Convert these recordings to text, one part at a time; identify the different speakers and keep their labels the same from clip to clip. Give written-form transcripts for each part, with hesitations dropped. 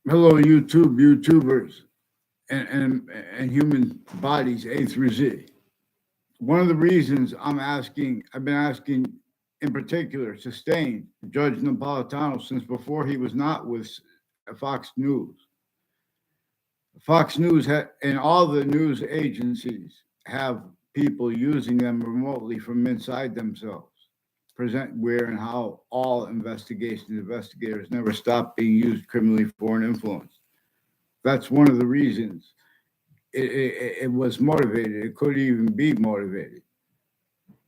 Speaker 1: Hello, YouTubers, and human bodies A through Z. One of the reasons I've been asking in particular, Sustained, Judge Napolitano, since before he was not with Fox News. Fox News and all the news agencies have people using them remotely from inside themselves. Present where and how all investigators never stop being used criminally for an influence. That's one of the reasons it was motivated. It could even be motivated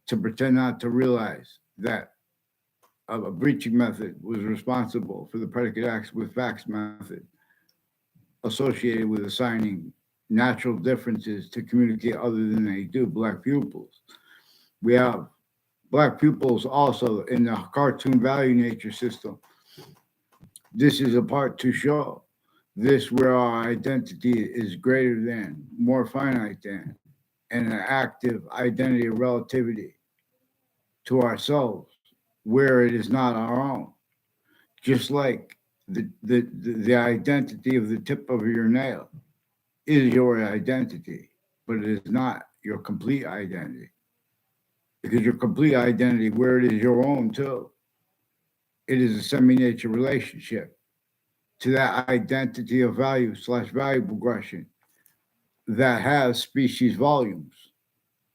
Speaker 1: to pretend not to realize that a breaching method was responsible for the predicate acts with facts method associated with assigning natural differences to communicate other than they do black pupils. We have black pupils also in the cartoon value nature system. This is a part to show this where our identity is greater than, more finite than, and an active identity of relativity to ourselves where it is not our own. Just like the identity of the tip of your nail is your identity, but it is not your complete identity. Because your complete identity, where it is your own too, it is a semi-nature relationship to that identity of value slash value progression that has species volumes,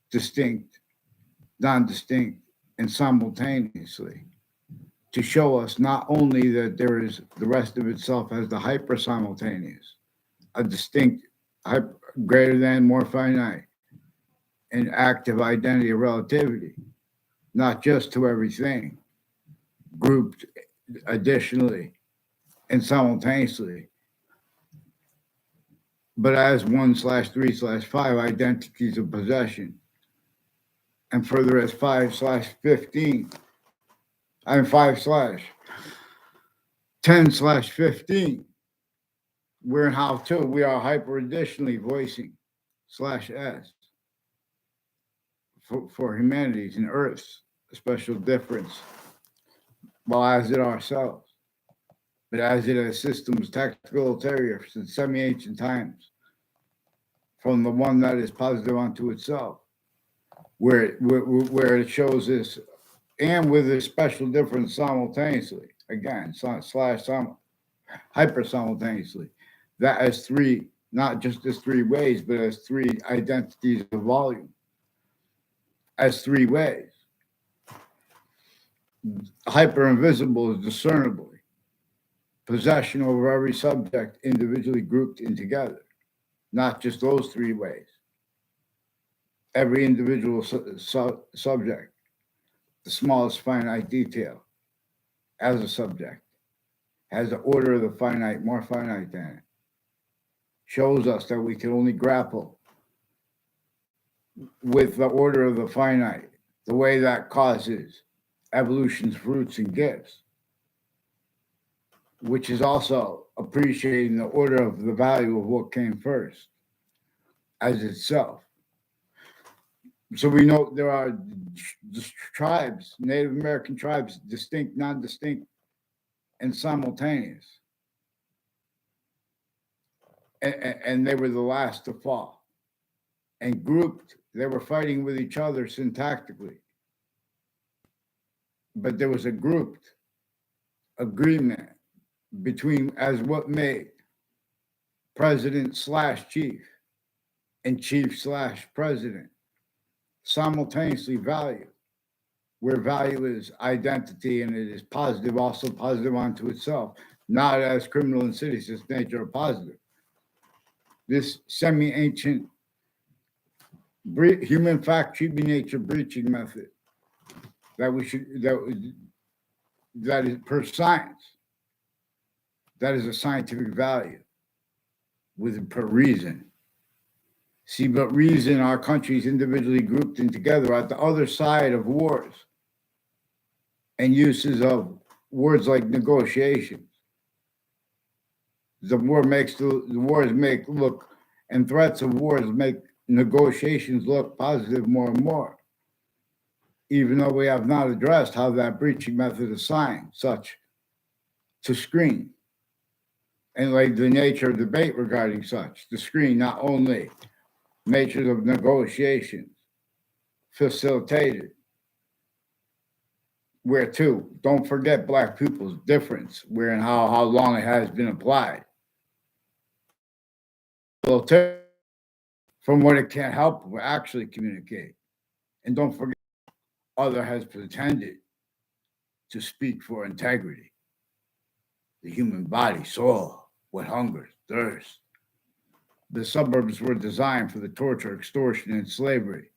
Speaker 1: distinct, non-distinct, and simultaneously, to show us not only that there is the rest of itself as the hyper simultaneous, a distinct, hyper, greater than, more finite, and active identity of relativity, not just to everything, grouped additionally and simultaneously, but as 1/3/5 identities of possession, and further as 5/15, I'm 5/10/15. We're in how to. We are hyper additionally voicing slash S for humanities and Earth's a special difference, while as it ourselves, but as it as systems tactical ulterior since semi ancient times, from the one that is positive unto itself, where it shows this, and with a special difference simultaneously. Again, hyper simultaneously. That as three, not just as three ways, but as three identities of volume, as three ways. Hyper invisible is discernibly possession over every subject individually grouped in together, not just those three ways. Every individual subject, the smallest finite detail as a subject, has the order of the finite more finite than it, shows us that we can only grapple with the order of the finite, the way that causes evolution's fruits and gifts, which is also appreciating the order of the value of what came first as itself. So we know there are tribes, Native American tribes, distinct, non-distinct, and simultaneous. And they were the last to fall. And grouped, they were fighting with each other syntactically. But there was a grouped agreement between as what made president slash chief and chief slash president simultaneously value, where value is identity and it is positive, also positive unto itself, not as criminal insidious nature of positive. This semi-ancient human fact treatment nature breaching method that we should that is per science, that is a scientific value with per reason. See, but reason our countries individually grouped in together at the other side of wars and uses of words like negotiations. The wars make look, and threats of wars make negotiations look positive more and more, even though we have not addressed how that breaching method assigned such to screen and like the nature of debate regarding such. The screen not only natures of negotiations facilitated, where too, don't forget Black people's difference, where and how long it has been applied. From what it can't help but actually communicate. And don't forget, other has pretended to speak for integrity. The human body saw what hungers, thirst. The suburbs were designed for the torture, extortion, and slavery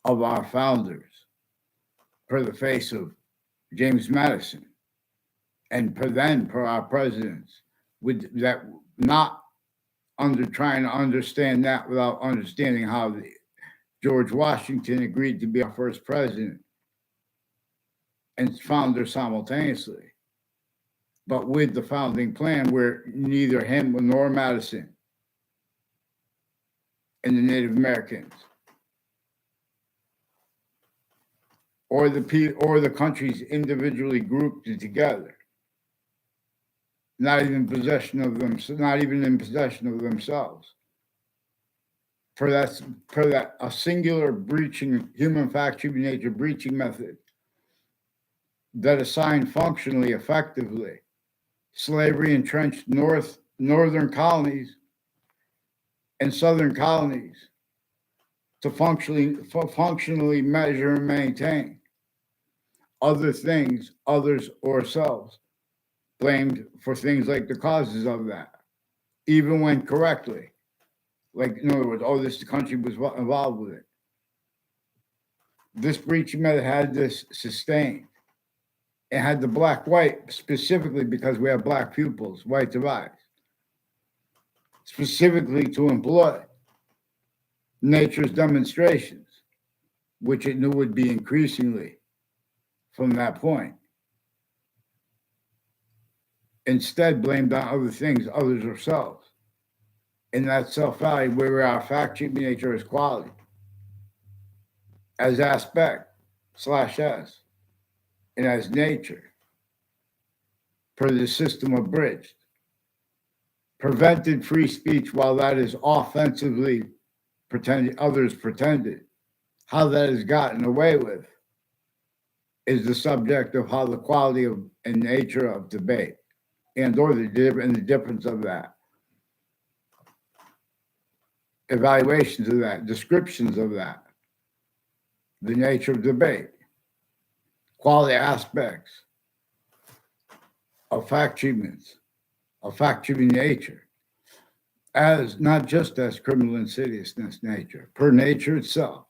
Speaker 1: of our founders, per the face of James Madison, and per our presidents, with that not trying to understand that without understanding how George Washington agreed to be our first president and founder simultaneously. But with the founding plan, where neither him nor Madison and the Native Americans or the countries individually grouped it together, not even in possession of themselves. Per that a singular breaching human fact, human nature breaching method that assigned functionally effectively slavery entrenched northern colonies and southern colonies to functionally measure and maintain other things, others or selves, blamed for things like the causes of that, even when correctly. Like, in other words, this country was involved with it. This breaching method had this sustained. It had the black-white, specifically because we have Black pupils, white divides, specifically to employ nature's demonstrations, which it knew would be increasingly from that point. Instead, blamed on other things, others ourselves. In that self-value, where our fact human nature is quality, as aspect /s, and as nature, per the system abridged, prevented free speech while that is offensively pretended. How that is gotten away with is the subject of how the quality of and nature of debate or the difference of that. Evaluations of that, descriptions of that, the nature of debate, quality aspects of fact treatments, of fact treating nature, as not just as criminal insidiousness nature, per nature itself.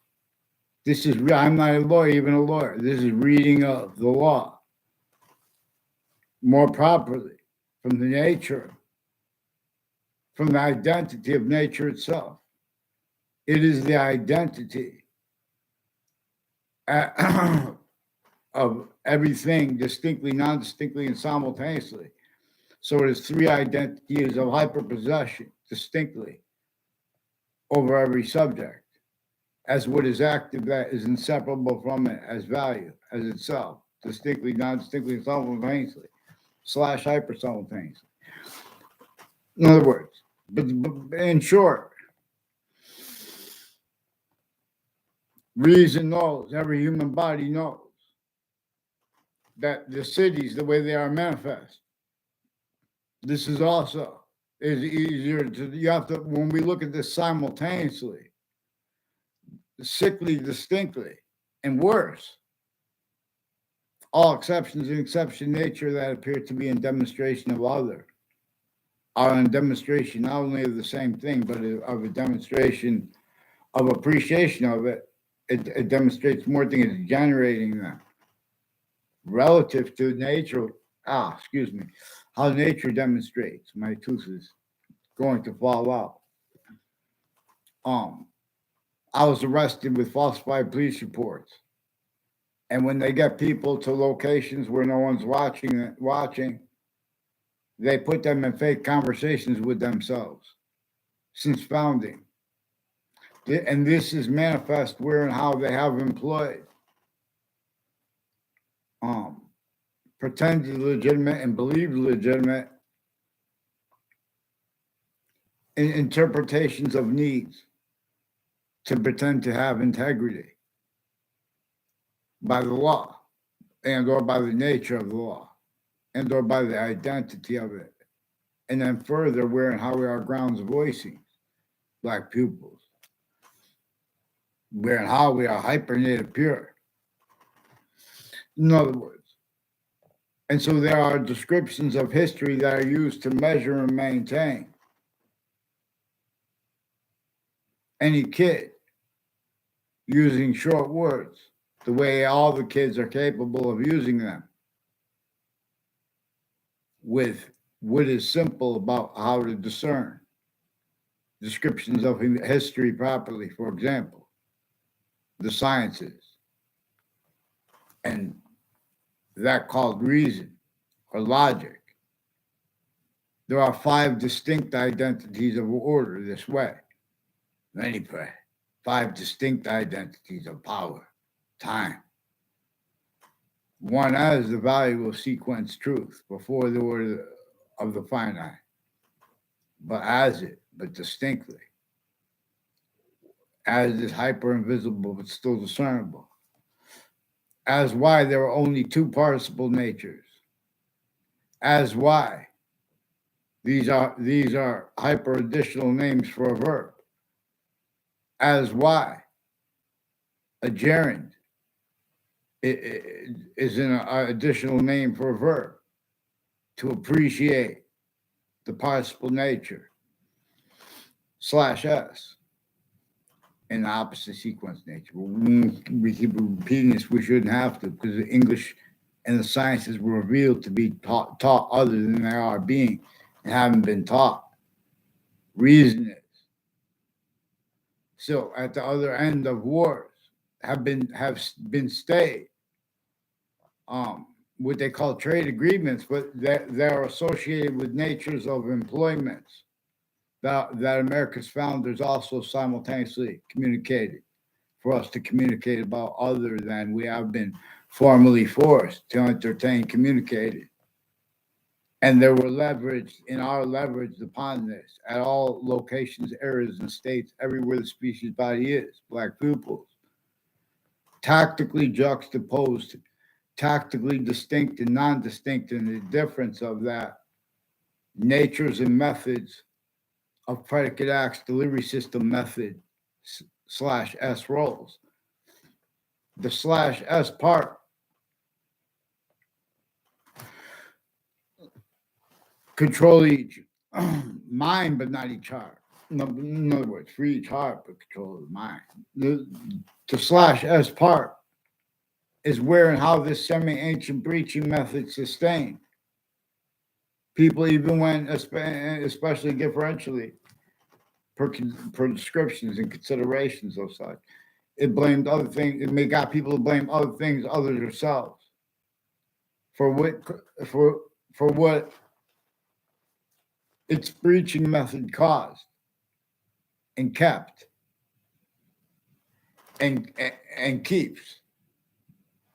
Speaker 1: This is, I'm not a lawyer, even a lawyer. This is reading of the law more properly from the nature, from the identity of nature itself. It is the identity of everything distinctly, non-distinctly, and simultaneously. So it is three identities of hyperpossession distinctly over every subject, as what is active that is inseparable from it as value, as itself, distinctly, non-distinctly, simultaneously, /hyper simultaneously. In other words, but in short, reason knows, every human body knows that the cities, the way they are manifest, this is also is easier to, you have to, when we look at this simultaneously, sickly distinctly, and worse, all exceptions and exception nature that appear to be in demonstration of other are in demonstration not only of the same thing, but of a demonstration of appreciation of it. It demonstrates more things, it's generating them relative to nature. How nature demonstrates. My tooth is going to fall out. I was arrested with falsified police reports. And when they get people to locations where no one's watching, they put them in fake conversations with themselves since founding. And this is manifest where and how they have employed pretended legitimate and believed legitimate interpretations of needs to pretend to have integrity by the law and or by the nature of the law and or by the identity of it. And then further, where and how we are grounds voicing Black pupils, where and how we are hypernative pure. In other words, and so there are descriptions of history that are used to measure and maintain any kid using short words the way all the kids are capable of using them with what is simple about how to discern descriptions of history properly, for example, the sciences, and that called reason or logic. There are 5 distinct identities of order this way. Many pray. 5 distinct identities of power, time. One as the valuable sequence truth before the order of the finite, but as it, but distinctly. As is hyper invisible, but still discernible. As why there are only 2 participle natures. As why these are hyper additional names for a verb. As why a gerund is an additional name for a verb to appreciate the participle nature /s in the opposite sequence nature. We keep repeating this, we shouldn't have to, because the English and the sciences were revealed to be taught other than they are being and haven't been taught. Reason is. So at the other end of wars have been stayed what they call trade agreements, but they're associated with natures of employments that America's founders also simultaneously communicated for us to communicate about, other than we have been formally forced to entertain communicated. And there were leveraged upon this at all locations, areas, and states, everywhere the species body is, Black pupils. Tactically juxtaposed, tactically distinct and non-distinct in the difference of that natures and methods of predicate acts delivery system method /s roles. The /s part control each mind, but not each heart. In other words, for each heart, but control the mind. The /s part is where and how this semi-ancient breaching method sustained. People even went, especially differentially, per descriptions and considerations of such. It blamed other things. It got people to blame other things other than themselves for what its breaching method caused and kept and keeps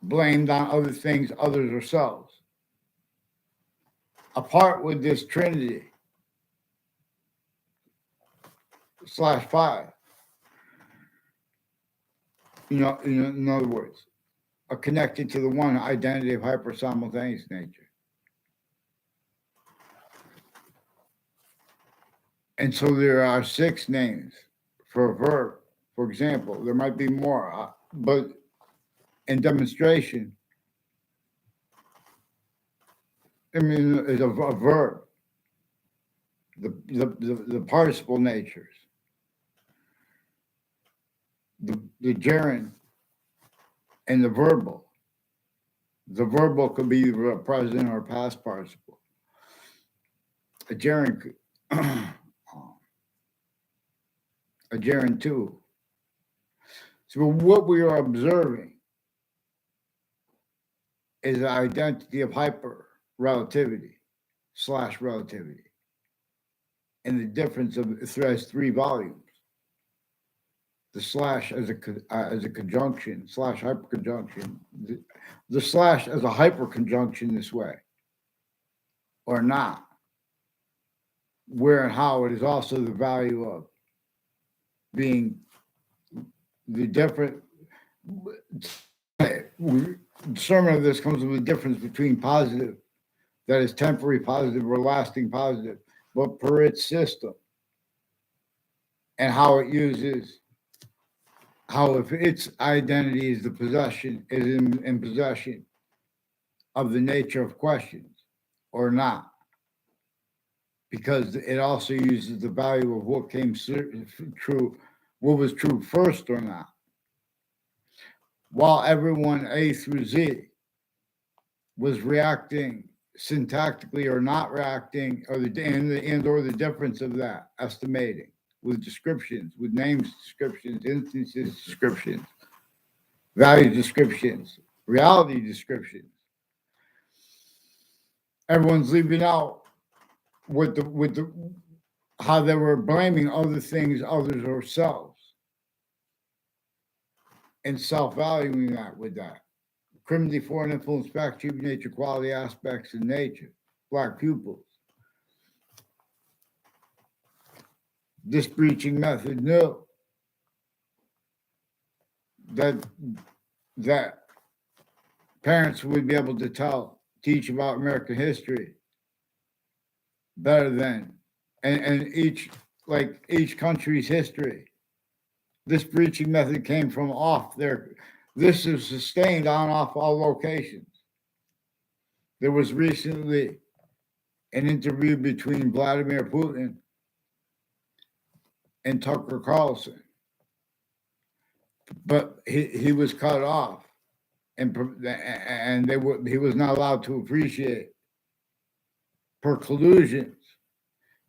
Speaker 1: blamed on other things other than ourselves. Apart with this trinity /5, in other words, are connected to the one identity of hyper simultaneous nature. And so there are 6 names for a verb. For example, there might be more, but in demonstration, it's a verb. The participle natures, the gerund, and the verbal. The verbal could be a present or past participle. A gerund, a gerund too. So what we are observing is the identity of hyper relativity /relativity, and the difference of it has 3 volumes. The / as a conjunction / hyperconjunction, the / as a hyperconjunction this way, or not. where and how it is also the value of being the different. Discernment of this comes with the difference between positive, that is temporary positive or lasting positive, but per its system, and how it uses, how if its identity is the possession, is in possession of the nature of questions or not, because it also uses the value of what came true, what was true first or not. While everyone A through Z was reacting syntactically or not reacting, or the difference of that, estimating with descriptions, with names descriptions, instances descriptions, value descriptions, reality descriptions. Everyone's leaving out with the how they were blaming other things, others, or selves, and self-valuing that with that. Criminally foreign influence, fact, human nature, quality aspects in nature, black pupils. This breaching method knew that that parents would be able to teach about American history better than, and each country's history. This breaching method came from off there. This is sustained on off all locations. There was recently an interview between Vladimir Putin and Tucker Carlson, but he was cut off, and he was not allowed to appreciate per collusions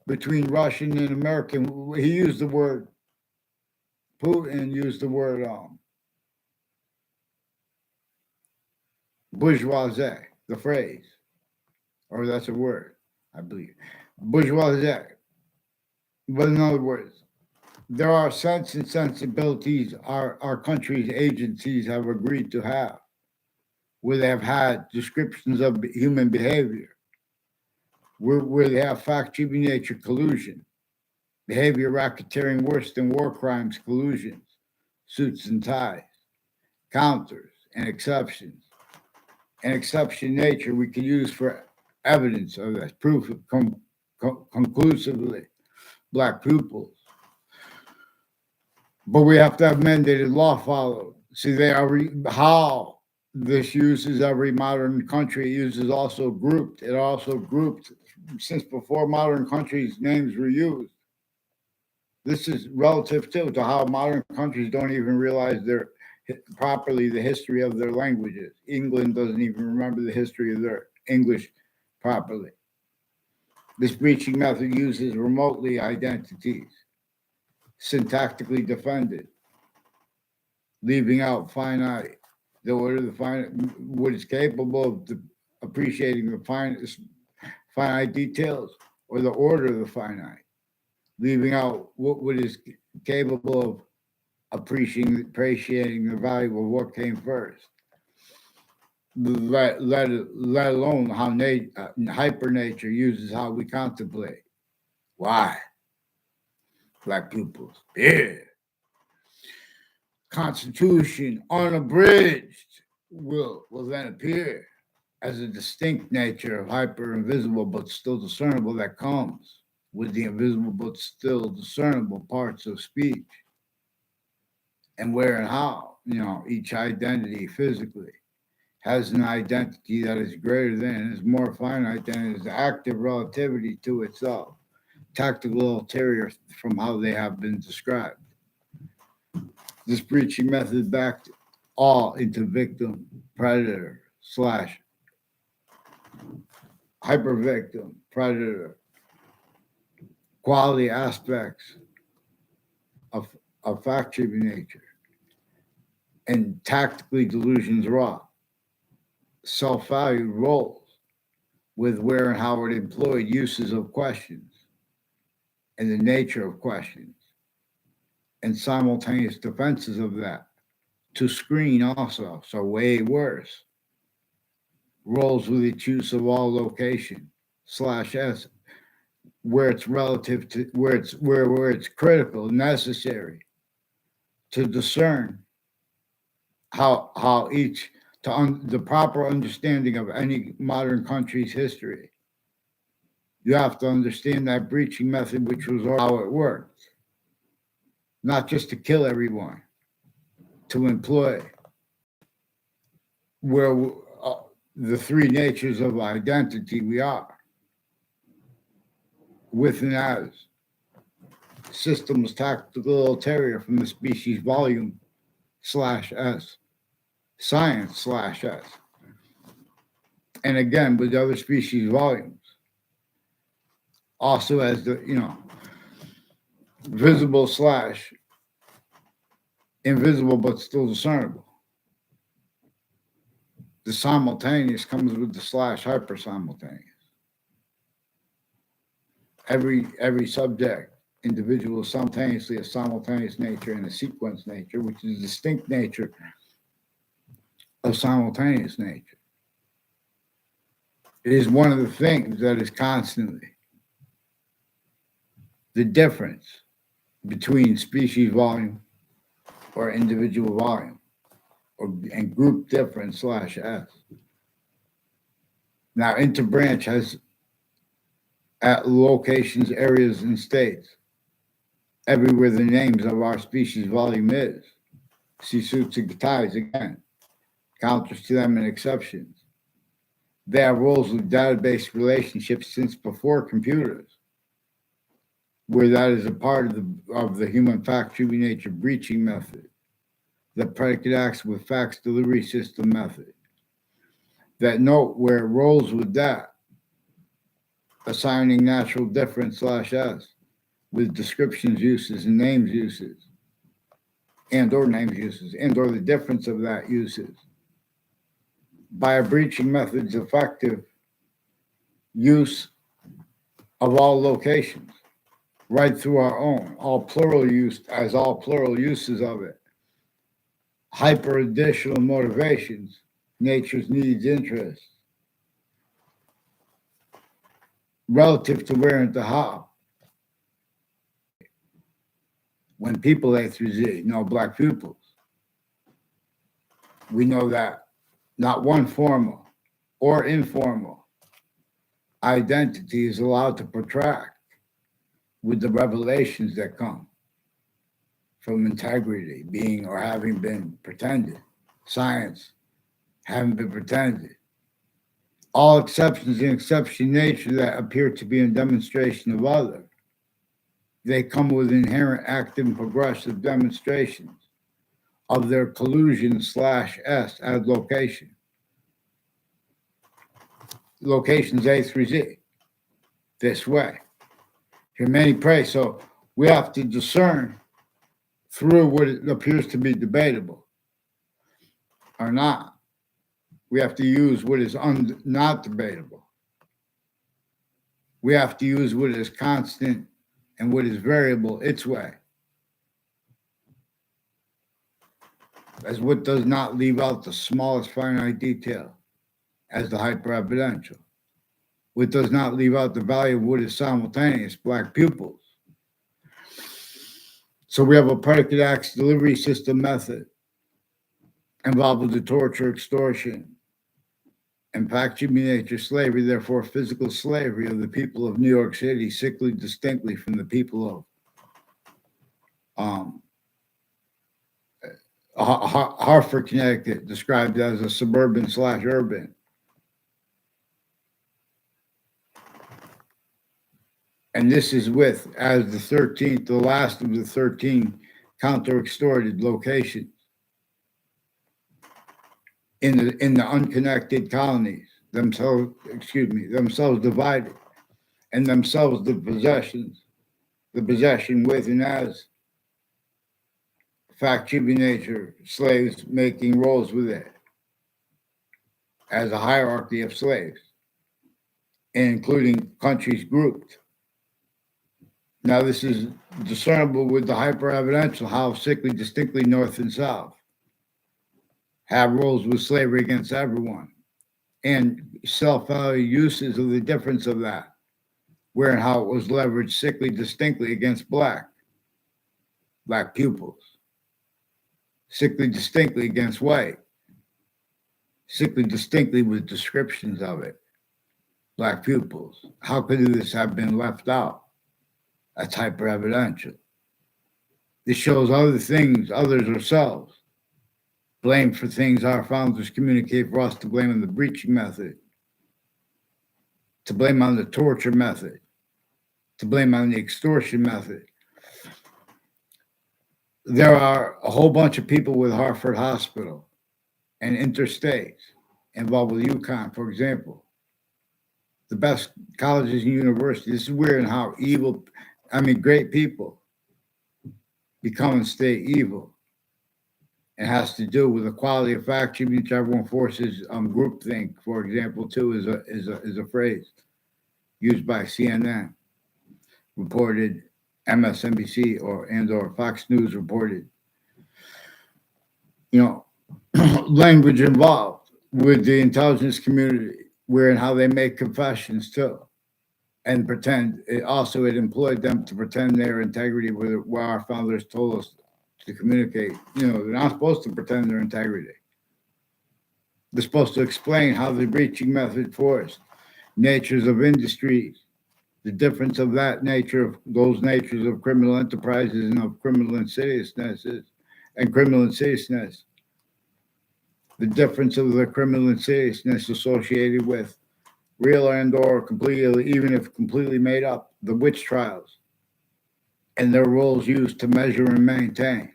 Speaker 1: between Russian and American. He used the word, Putin used the word bourgeoisie, the phrase, or that's a word, I believe, bourgeoisie. But in other words, there are sense and sensibilities our country's agencies have agreed to have, where they have had descriptions of human behavior, where they have fact, human nature, collusion, behavior, racketeering, worse than war crimes, collusions, suits and ties, counters, and exceptions. And exception nature we can use for evidence of that, proof of conclusively black pupils. But we have to have mandated law followed. See, how this uses every modern country uses also grouped. It also grouped since before modern countries' names were used. This is relative to how modern countries don't even realize properly the history of their languages. England doesn't even remember the history of their English properly. This breaching method uses remotely identities, syntactically defended, leaving out finite, the order of the finite, what is capable of appreciating the finite details, or the order of the finite, leaving out what is capable of appreciating the value of what came first. Let alone how hypernature uses how we contemplate. Why? Black pupils. Yeah. Constitution unabridged will then appear as a distinct nature of hyper invisible but still discernible that comes with the invisible but still discernible parts of speech, and where and how, each identity physically has an identity that is greater than, is more finite than, is active relativity to itself, tactical ulterior from how they have been described. This breaching method backed all into victim, predator, / hyper victim, predator, quality aspects of factory nature, and tactically delusions raw, self-valued roles with where and how it employed uses of questions and the nature of questions and simultaneous defenses of that to screen also, so way worse. Roles with its use of all location / s where it's relative to where it's critical, necessary to discern how each the proper understanding of any modern country's history. You have to understand that breaching method, which was how it worked, not just to kill everyone, to employ where the three natures of identity we are, with and as. Systems tactical ulterior from the species volume /S, science /S. And again, with other species volumes. Also as the, visible / invisible, but still discernible. The simultaneous comes with the / hyper simultaneous. Every subject, individual, simultaneously a simultaneous nature and a sequence nature, which is a distinct nature of simultaneous nature. It is one of the things that is constantly the difference between species volume or individual volume and group difference /S. Now, interbranch has at locations, areas, and states everywhere the names of our species volume is. See suits and ties again, counters to them and exceptions. They have roles with database relationships since before computers, where that is a part of the human fact true nature breaching method, the predicate acts with facts delivery system method. That note where it rolls with that, assigning natural difference /S with descriptions uses and names uses, and or names uses, and or the difference of that uses. By a breaching method's effective use of all locations, right through our own, all plural use as all plural uses of it. Hyper additional motivations, nature's needs, interests, relative to where and to how. When people A through Z know Black pupils, we know that not one formal or informal identity is allowed to protract with the revelations that come from integrity, being or having been pretended, science, having been pretended. All exceptions in exception nature that appear to be in demonstration of other, they come with inherent active and progressive demonstrations of their collusion /S as location. Locations A through Z, this way. Here many pray, so we have to discern through what it appears to be debatable or not. We have to use what is not debatable. We have to use what is constant and what is variable its way, as what does not leave out the smallest finite detail as the hyper-evidential. What does not leave out the value of what is simultaneous, Black pupils. So we have a predicate acts delivery system method involved with the torture, extortion, and fact nature slavery, therefore physical slavery of the people of New York City, sickly distinctly from the people of Hartford, Connecticut, described as a suburban /urban. And this is with, as the last of the 13 counter-extorted locations in the unconnected colonies, themselves divided, and themselves the possession with and as fact nature slaves making roles with it as a hierarchy of slaves, including countries grouped. Now, this is discernible with the hyper-evidential, how sickly distinctly North and South have roles with slavery against everyone, and self-value uses of the difference of that where and how it was leveraged sickly distinctly against black pupils, sickly distinctly against white, sickly distinctly with descriptions of it, black pupils. How could this have been left out? That's hyper evidential. This shows other things, others ourselves, blame for things our founders communicate for us to blame on the breaching method, to blame on the torture method, to blame on the extortion method. There are a whole bunch of people with Hartford Hospital and interstates involved with UConn, for example. The best colleges and universities. This is weird how evil, great people become and stay evil. It has to do with the quality of fact sheet, which everyone forces groupthink, for example, too, is a phrase used by CNN, reported MSNBC or Fox News reported. Language involved with the intelligence community, where and how they make confessions too, and pretend. It employed them to pretend their integrity, where our founders told us to communicate. They're not supposed to pretend their integrity. They're supposed to explain how the breaching method forced natures of industries, the difference of that nature, of those natures of criminal enterprises and of criminal insidiousness, the difference of the criminal insidiousness associated with real and or completely, even if completely made up, the witch trials and their roles used to measure and maintain,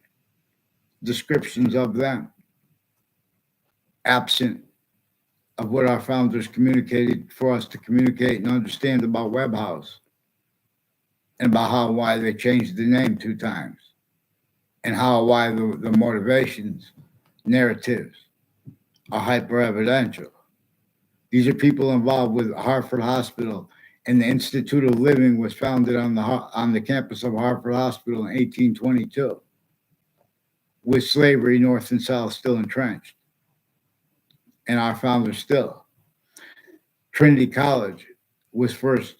Speaker 1: descriptions of them, absent of what our founders communicated for us to communicate and understand about Webb House and about why they changed the name 2 times and why the motivations, narratives are hyper evidential. These are people involved with Hartford Hospital, and the Institute of Living was founded on the campus of Hartford Hospital in 1822, with slavery north and south still entrenched, and our founders still. Trinity College was first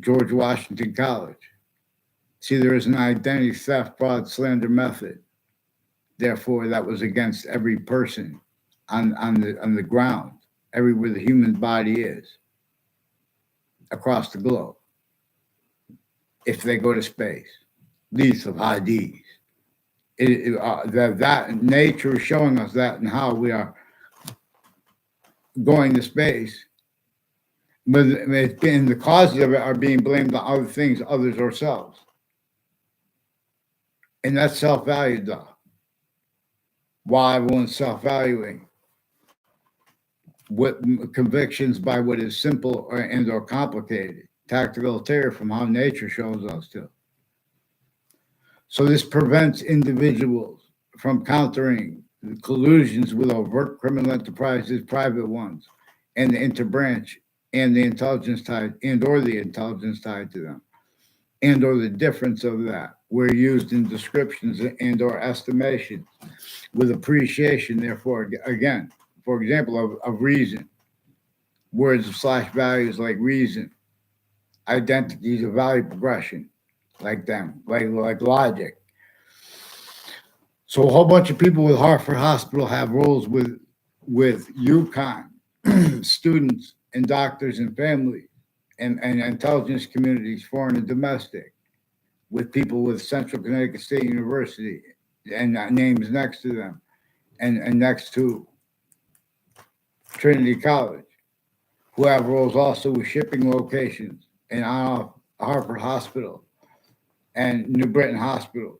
Speaker 1: George Washington College. See, there is an identity theft, fraud, slander method. Therefore, that was against every person on the ground, everywhere the human body is, across the globe. If they go to space, lease of IDs. That nature is showing us that and how we are going to space. But the causes of it are being blamed on other things, others, ourselves. And that's self-valued, though. Why everyone's self-valuing what convictions by what is simple or complicated, tactical terror from how nature shows us to. So this prevents individuals from countering collusions with overt criminal enterprises, private ones, and the interbranch and the intelligence tied or the intelligence tied to them, and or the difference of that were used in descriptions and or estimations with appreciation, therefore, again, for example, of reason, words / values like reason, identities of value progression, like them, like logic. So a whole bunch of people with Hartford Hospital have roles with UConn students and doctors and families and intelligence communities, foreign and domestic, with people with Central Connecticut State University and names next to them and next to Trinity College, who have roles also with shipping locations and Hartford Hospital and New Britain hospitals.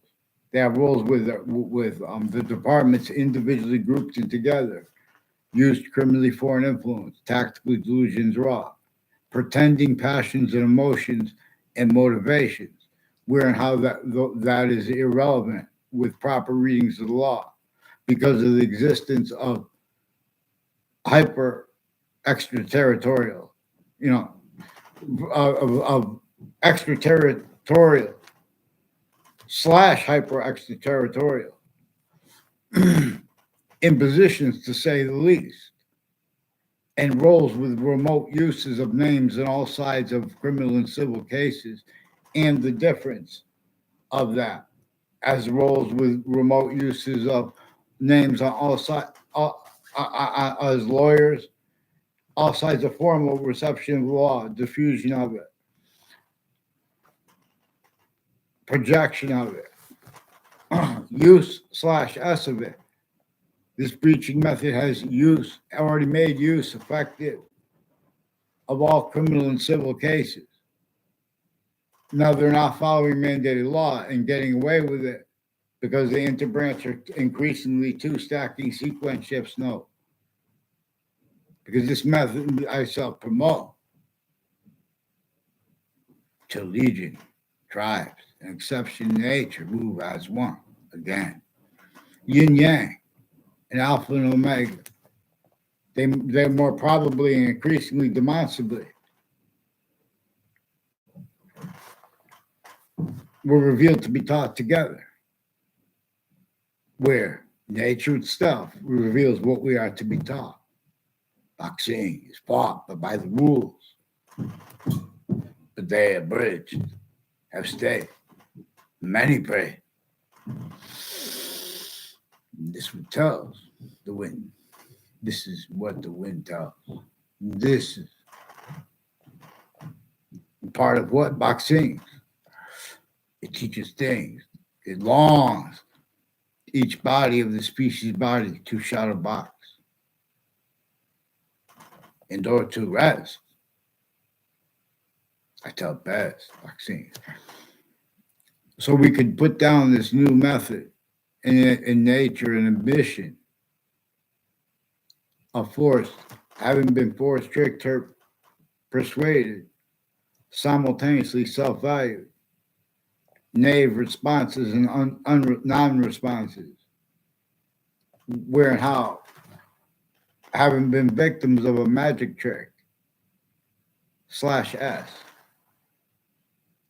Speaker 1: They have roles with the departments individually grouped and together, used criminally foreign influence, tactically delusions raw, pretending passions and emotions and motivations, where and how that is irrelevant with proper readings of the law because of the existence of hyper extraterritorial, of extraterritorial / hyper extraterritorial impositions, to say the least. and roles with remote uses of names on all sides of criminal and civil cases, and the difference of that as roles with remote uses of names on all sides, as lawyers, all sides of formal reception of law, diffusion of it, projection of it, use/s of it. This breaching method has already made use effective of all criminal and civil cases. Now they're not following mandated law and getting away with it because the interbranch are increasingly two-stacking sequence shifts. No, because this method I shall promote to legion, tribes, and exception nature move as one again. Yin yang and alpha and omega. They're more probably and increasingly demonstrably were revealed to be taught together, where nature itself reveals what we are to be taught. Boxing is fought, but by the rules. But they abridged, have stayed. Many pray. This one tells the wind. This is what the wind tells. This is part of what boxing. It teaches things. It longs each body of the species body to shadow box in order to rest. I tell best boxing. So we could put down this new method in nature and ambition of force, having been forced, tricked, or persuaded, simultaneously self-valued, naive responses and non-responses, where and how, having been victims of a magic trick /s,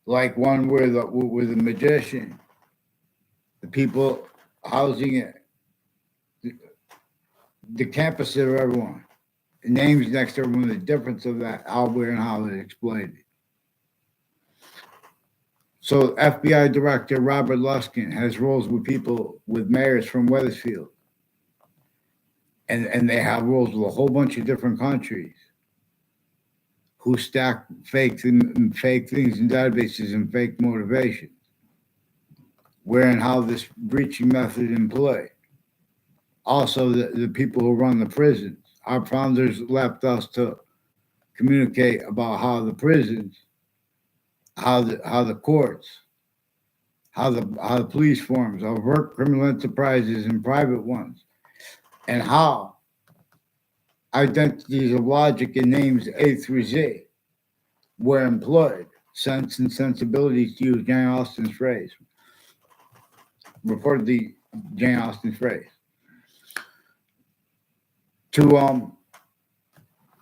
Speaker 1: like one where the magician, the people housing it, the campus of everyone, the names next to everyone, the difference of that, how, where, and how they exploited. So FBI Director Robert Luskin has roles with people, with mayors from Wethersfield. And they have roles with a whole bunch of different countries who stack fake things in databases and fake motivations. Where and how this breaching method in play. Also, the people who run the prisons. Our founders left us to communicate about how the prisons, how the courts, how the police forms, how work criminal enterprises and private ones, and how identities of logic and names A through Z were employed, sense and sensibilities, to use Jane Austen's phrase, reportedly Jane Austen's phrase, to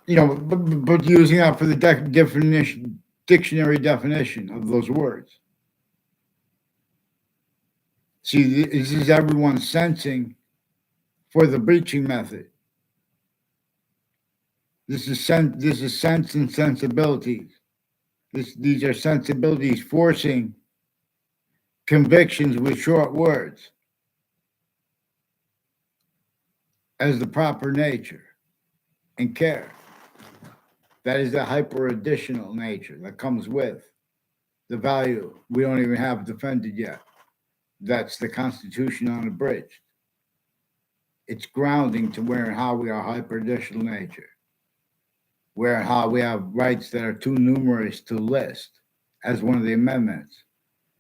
Speaker 1: but using that for the dictionary definition of those words. See, this is everyone sensing for the breaching method. This is sense and sensibilities. These are sensibilities forcing convictions with short words as the proper nature and care. That is the hyper additional nature that comes with the value we don't even have defended yet. That's the Constitution unabridged. It's grounding to where and how we are hyper additional nature, where and how we have rights that are too numerous to list as one of the amendments.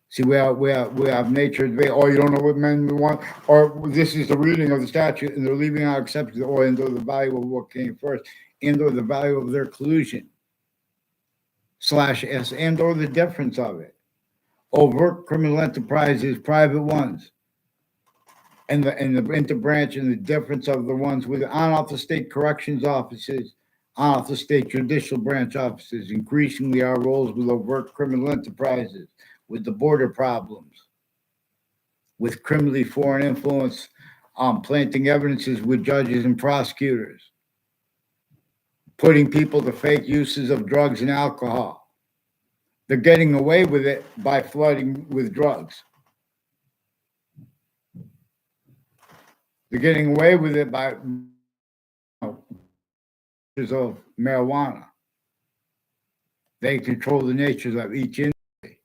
Speaker 1: See, we have nature debate. Oh, you don't know what men we want, or this is the reading of the statute, and they're leaving out exceptions, or and or the value of what came first, and or the value of their collusion /s, and or the difference of it. Overt criminal enterprises, private ones, and the interbranch and the difference of the ones with on off the state corrections offices, on off the state judicial branch offices. Increasingly, our roles with overt criminal enterprises, with the border problems, with criminally foreign influence, planting evidences with judges and prosecutors, putting people to fake uses of drugs and alcohol. They're getting away with it by flooding with drugs. They're getting away with it by of marijuana. They control the natures of each industry.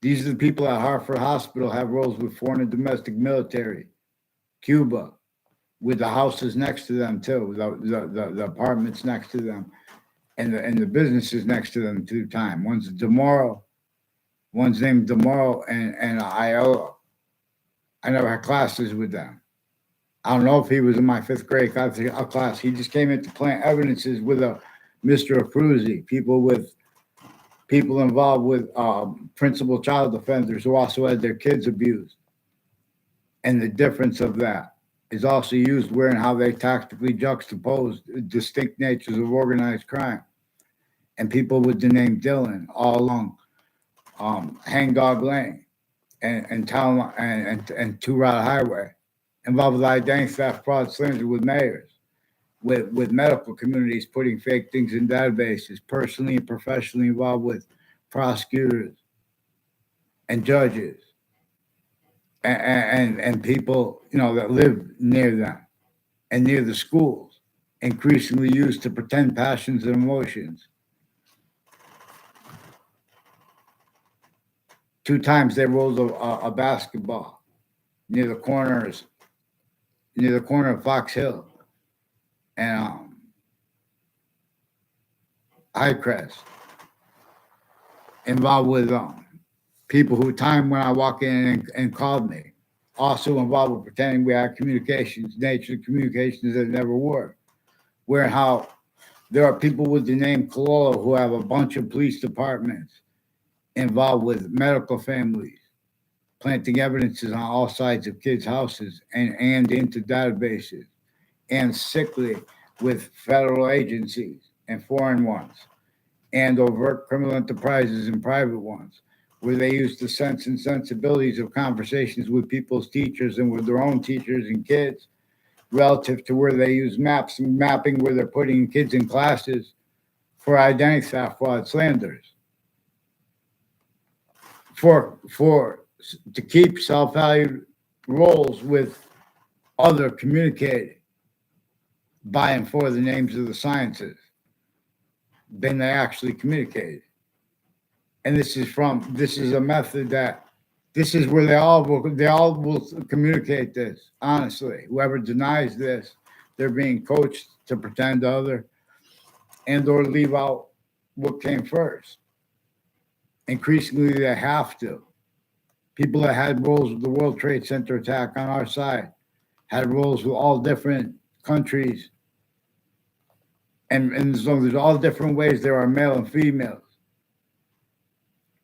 Speaker 1: These are the people at Hartford Hospital have roles with foreign and domestic military, Cuba, with the houses next to them too, the apartments next to them, and the businesses next to them two time. One's DeMorrow, one's named DeMorrow and Iola. I never had classes with them. I don't know if he was in my fifth grade class. He just came in to plant evidences with a Mr. Abruzzi, people involved with principal child offenders who also had their kids abused. And the difference of that is also used where and how they tactically juxtapose distinct natures of organized crime. And people with the name Dylan all along Hangdog Lane and Town and Two Route Highway, involved with identity theft, fraud, slander with mayors, with medical communities putting fake things in databases, personally and professionally involved with prosecutors and judges and people, that live near them and near the schools, increasingly used to pretend passions and emotions. 2 times they rolled a basketball near the corner of Fox Hill and Highcrest, involved with people who time when I walk in and called me, also involved with pretending we had communications, nature of communications that never were. Where and how there are people with the name Cololo who have a bunch of police departments involved with medical families, planting evidences on all sides of kids' houses and into databases, and sickly with federal agencies and foreign ones, and overt criminal enterprises and private ones, where they use the sense and sensibilities of conversations with people's teachers and with their own teachers and kids, relative to where they use maps and mapping where they're putting kids in classes for identity theft, fraud, slanders, to keep self-valued roles with other communicating by and for the names of the sciences than they actually communicated. And this is a method that this is where they all will communicate this. Honestly, whoever denies this, they're being coached to pretend other and or leave out what came first. Increasingly, they have to. People that had roles with the World Trade Center attack on our side had roles with all different countries. And so there's all different ways there are male and females,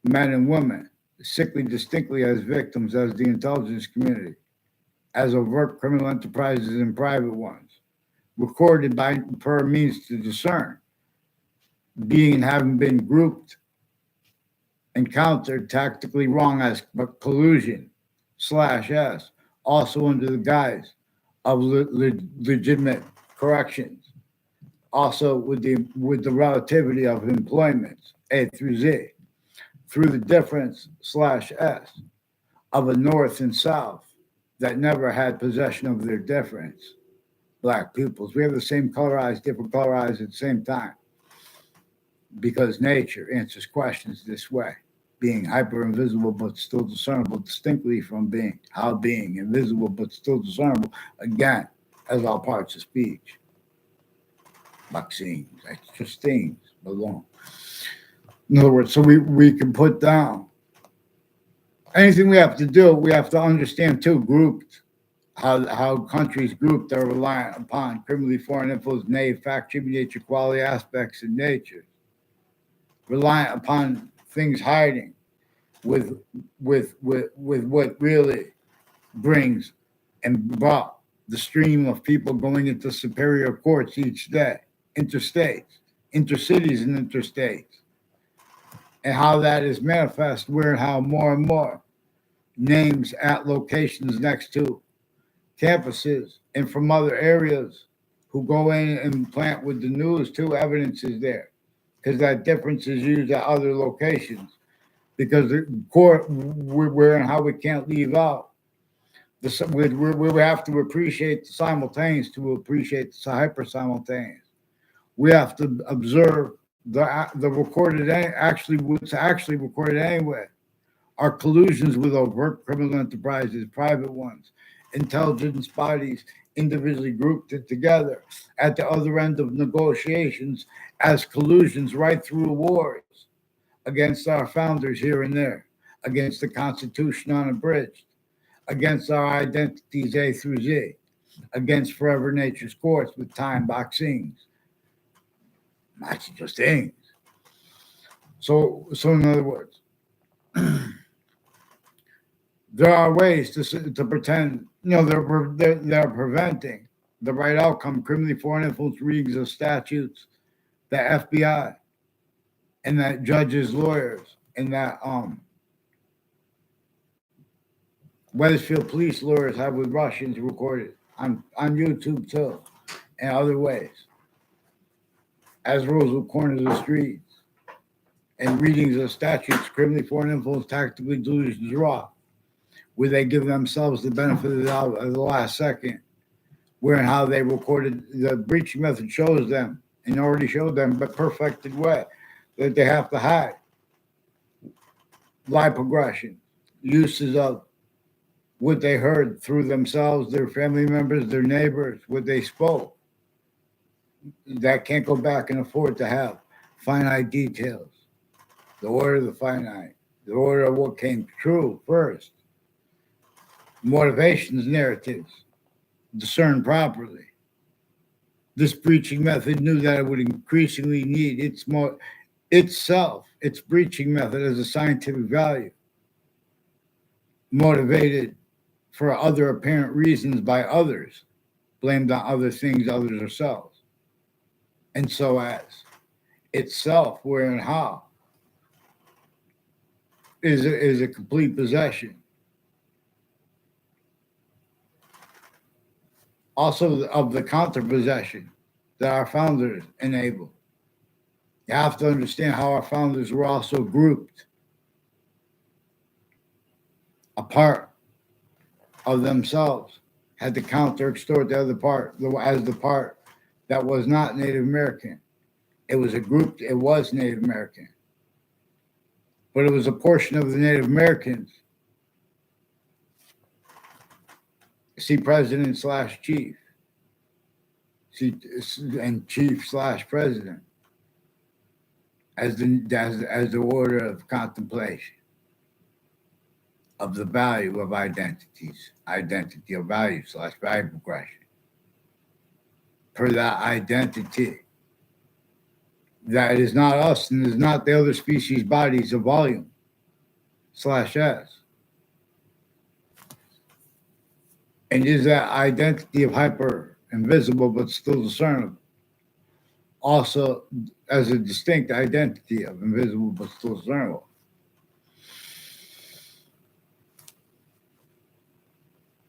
Speaker 1: men and women, sickly distinctly as victims, as the intelligence community, as overt criminal enterprises and private ones, recorded per means to discern, being and having been grouped, encountered tactically wrong as collusion /S, also under the guise of legitimate corrections, also with the relativity of employments A through Z, through the difference /S of a North and South that never had possession of their difference. Black pupils, we have the same color eyes, different color eyes at the same time, because nature answers questions this way, being hyper invisible but still discernible distinctly from being, how being invisible but still discernible, again, as all parts of speech. Vaccines, extra things belong. In other words, so we can put down anything we have to do, we have to understand too, grouped, how countries grouped are reliant upon criminally foreign influence, naive fact, nature, quality aspects of nature, reliant upon things hiding with what really brings and brought the stream of people going into superior courts each day, interstates, intercities and interstates, and how that is manifest where and how more and more names at locations next to campuses and from other areas who go in and plant with the news too, evidence is there. Because that difference is used at other locations. Because the court, we're in how we can't leave out. We have to appreciate the simultaneous to appreciate the hyper simultaneous. We have to observe the recorded, actually what's actually recorded anyway. Our collusions with overt criminal enterprises, private ones, intelligence bodies individually grouped it together at the other end of negotiations as collusions right through wars against our founders here and there, against the Constitution unabridged, against our identities A through Z, against forever nature's courts with time boxings. That's just things. So in other words, there are ways to pretend, they're preventing the right outcome, criminally foreign influence readings of statutes, the FBI, and that judges, lawyers, and that Wethersfield police lawyers have with Russians recorded on YouTube too, and other ways, as Roseville corners of streets, and readings of statutes, criminally foreign influence, tactically delusions raw, where they give themselves the benefit of the doubt of the last second, where and how they recorded the breaching method shows them and already showed them, but perfected way that they have to hide lie progression, uses of what they heard through themselves, their family members, their neighbors, what they spoke. That can't go back and afford to have finite details. The order of the finite, the order of what came true first. Motivations, narratives, discerned properly. This breaching method knew that it would increasingly need its breaching method as a scientific value, motivated for other apparent reasons by others, blamed on other things, others ourselves. And so as itself, where and how, is a complete possession. Also of the counter possession that our founders enabled. You have to understand how our founders were also grouped apart of themselves, had to counter extort the other part as the part that was not Native American. It was a group, it was Native American. But it was a portion of the Native Americans. See president / chief. And chief / president as the order of contemplation of the value of identity of value / value progression. Per that identity, that is not us and is not the other species bodies of volume /S. And is that identity of hyper invisible but still discernible. Also as a distinct identity of invisible but still discernible.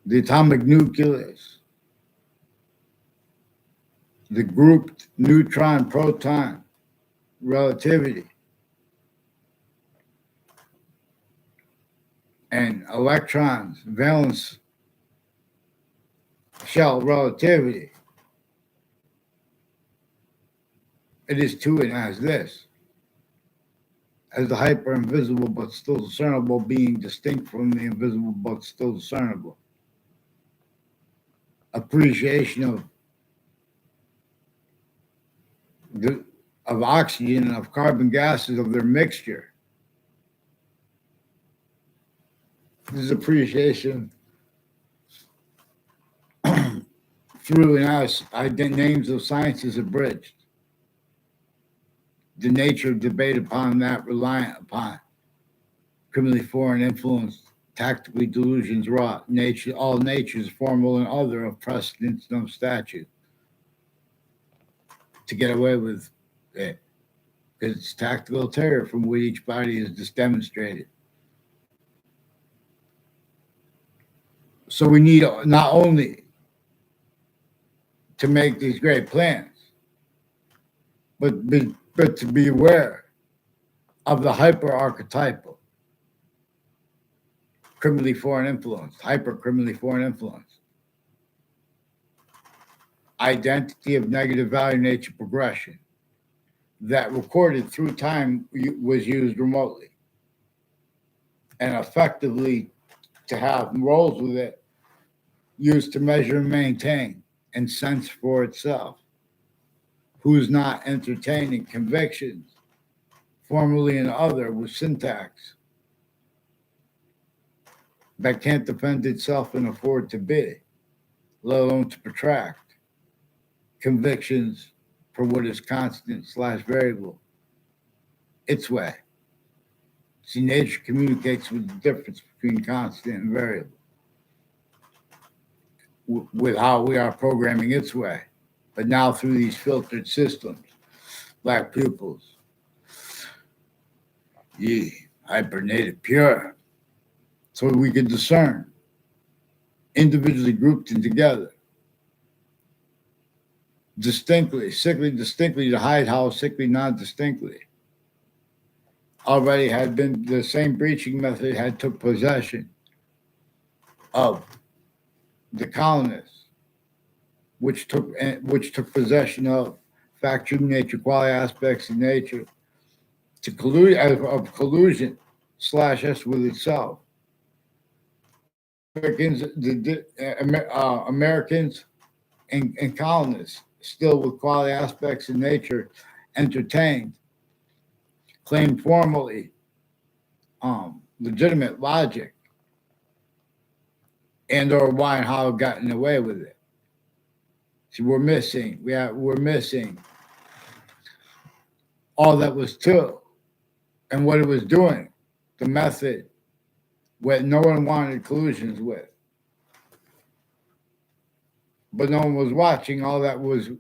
Speaker 1: The atomic nucleus, the grouped neutron-proton relativity, and electrons, valence shell relativity. It is to and as this, as the hyper invisible but still discernible being distinct from the invisible but still discernible. Appreciation of oxygen and of carbon gases, of their mixture. This is appreciation through and as names of sciences abridged. The nature of debate upon that reliant upon criminally foreign influence, tactically delusions wrought, nature, all natures, formal and other, of precedence, no statute. To get away with it, because it's tactical terror from which each body is just demonstrated. So we need not only to make these great plans. But to be aware of the hyper-archetypal, criminally foreign influence, hyper-criminally foreign influence, identity of negative value nature progression that recorded through time was used remotely. And effectively to have roles with it used to measure and maintain and sense for itself who's not entertaining convictions, formerly and other with syntax that can't defend itself and afford to be, let alone to protract convictions for what is constant / variable its way. See, nature communicates with the difference between constant and variable, with how we are programming its way. But now through these filtered systems, black pupils, hyper-native pure, so we can discern, individually grouped and together, distinctly, sickly distinctly to hide how sickly non-distinctly. Already had been the same breaching method had took possession of the colonists, which took possession of factual nature, quality aspects of nature, to collude of collusion / us with itself. Americans and colonists still with quality aspects of nature entertained, claimed formally legitimate logic and or why and how it gotten away with it. See, we're missing all that was to and what it was doing, the method what no one wanted collusions with. But no one was watching all that was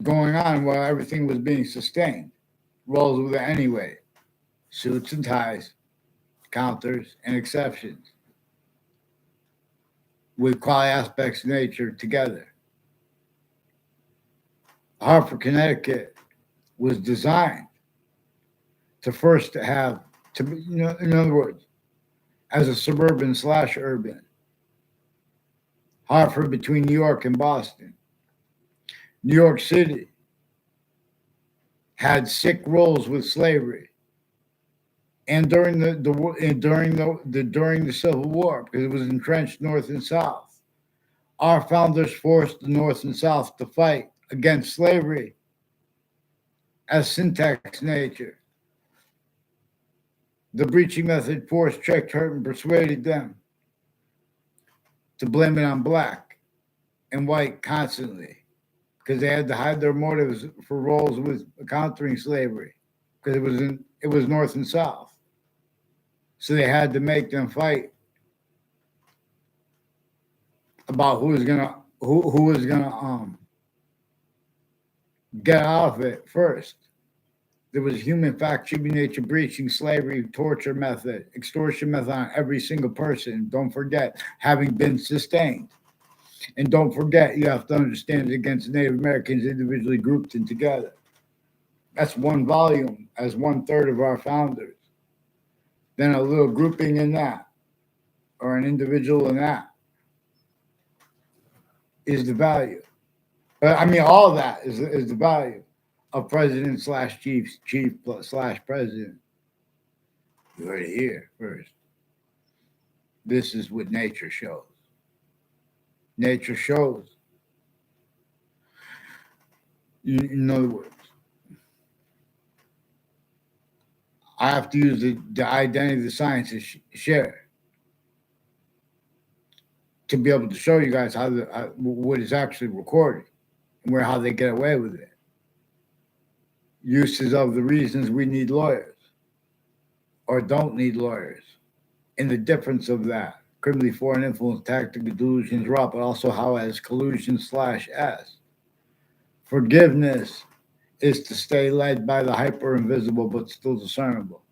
Speaker 1: going on while everything was being sustained. Rolls with it anyway. Suits and ties, counters and exceptions, with quality aspects of nature together. Hartford, Connecticut was designed to first have, in other words, as a suburban / urban. Hartford between New York and Boston. New York City had sick rolls with slavery, and during the Civil War, because it was entrenched North and South, our founders forced the North and South to fight against slavery as syntax nature. The breaching method forced, tricked, hurt, and persuaded them to blame it on black and white constantly, because they had to hide their motives for roles with countering slavery, because it was North and South. So they had to make them fight about who was gonna get out of it first. There was human fact, human nature, breaching, slavery, torture method, extortion method on every single person. Don't forget, having been sustained. And don't forget, you have to understand it against Native Americans individually grouped and together. That's one volume as 1/3 of our founders. Then a little grouping in that, or an individual in that, is the value. But I mean, all of that is the value of president / chief / president. You heard it here first. This is what nature shows. Nature shows. In other words, I have to use the identity the scientists share to be able to show you guys what is actually recorded and how they get away with it. Uses of the reasons we need lawyers or don't need lawyers, and the difference of that. Criminally foreign influence, tactical delusions, raw, but also how as collusion / S. Forgiveness is to stay led by the hyper invisible but still discernible.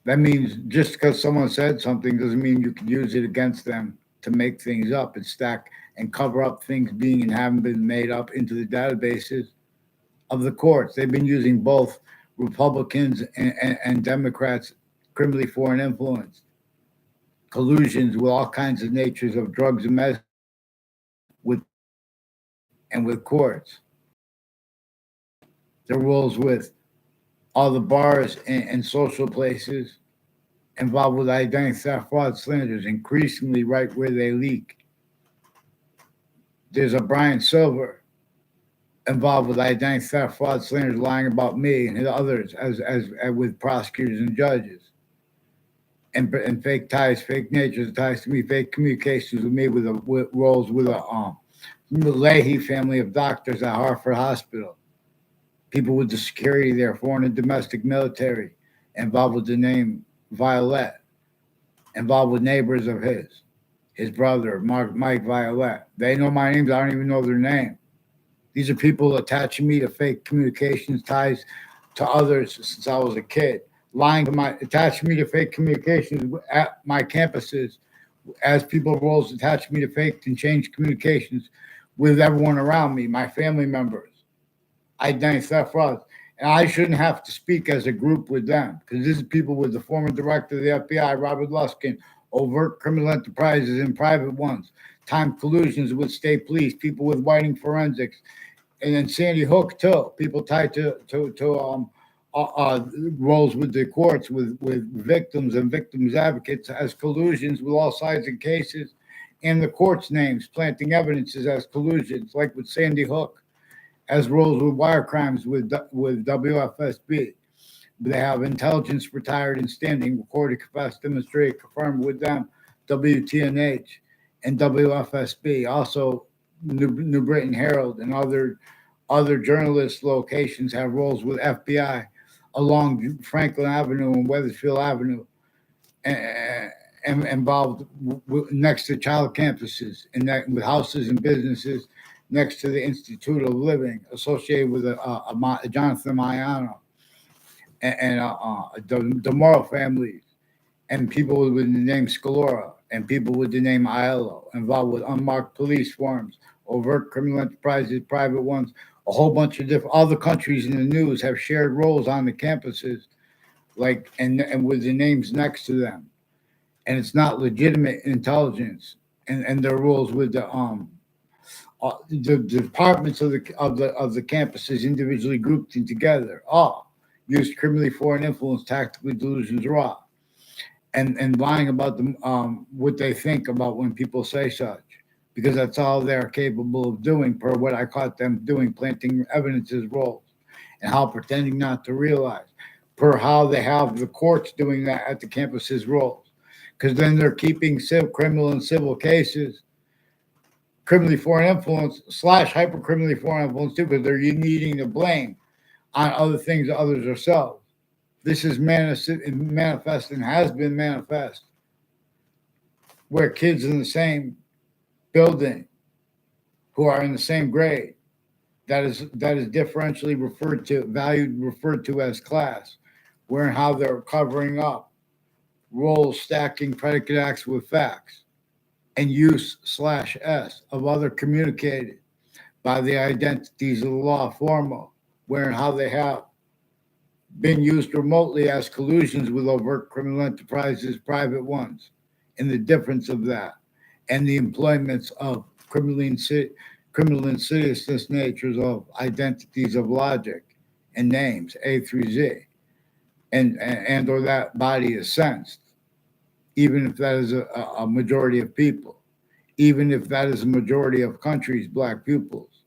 Speaker 1: That means just because someone said something doesn't mean you can use it against them to make things up and stack and cover up things being and haven't been made up into the databases of the courts. They've been using both Republicans and Democrats, criminally foreign influence, collusions with all kinds of natures of drugs and medicine with and with courts. Their roles with all the bars and social places involved with identity theft, fraud, slanders, increasingly right where they leak. There's a Brian Silver involved with identity theft, fraud, slanders, lying about me and others as with prosecutors and judges, and fake ties, fake natures, ties to me, fake communications with me with roles with the Leahy family of doctors at Hartford Hospital, people with the security there, foreign and domestic military, involved with the name Violet, involved with neighbors of his brother, Mike Violet. They know my names. I don't even know their name. These are people attaching me to fake communications ties to others since I was a kid, lying to attaching me to fake communications at my campuses as people roles attach me to fake and change communications with everyone around me, my family members, identity theft fraud. And I shouldn't have to speak as a group with them because this is people with the former director of the FBI, Robert Luskin, overt criminal enterprises and private ones, time collusions with state police, people with Whiting Forensics, and then Sandy Hook too. People tied to roles with the courts, with victims and victims advocates as collusions with all sides and cases, and the courts' names, planting evidences as collusions, like with Sandy Hook, as roles with wire crimes with WFSB. They have intelligence retired and standing, recorded, confessed, demonstrated, confirmed with them, WTNH and WFSB. Also, New Britain Herald and other journalist locations have roles with FBI along Franklin Avenue and Weathersfield Avenue, and involved next to child campuses and with houses and businesses next to the Institute of Living, associated with Jonathan Maiano and the Morrow families, and people with the name Scalora, and people with the name Aiello, involved with unmarked police forms, overt criminal enterprises, private ones, a whole bunch of different other countries in the news have shared roles on the campuses, like and with the names next to them. And it's not legitimate intelligence, and their roles with the departments of the campuses individually grouped in together. Used criminally foreign influence, tactically delusions raw, and lying about them what they think about when people say such, because that's all they're capable of doing per what I caught them doing, planting evidences roles, and how pretending not to realize per how they have the courts doing that at the campuses roles, because then they're keeping criminal and civil cases criminally foreign influence / hyper criminally foreign influence too, because they're needing to blame on other things that others are self. This is manifest and has been manifest where kids in the same building who are in the same grade that is differentially referred to as class, where and how they're covering up roles, stacking predicate acts with facts, and use /s of other communicated by the identities of the law formal, where and how they have been used remotely as collusions with overt criminal enterprises, private ones, and the difference of that, and the employments of criminal insidiousness natures of identities of logic and names A through Z, and or that body is sensed, even if that is a majority of people, even if that is a majority of countries, black pupils,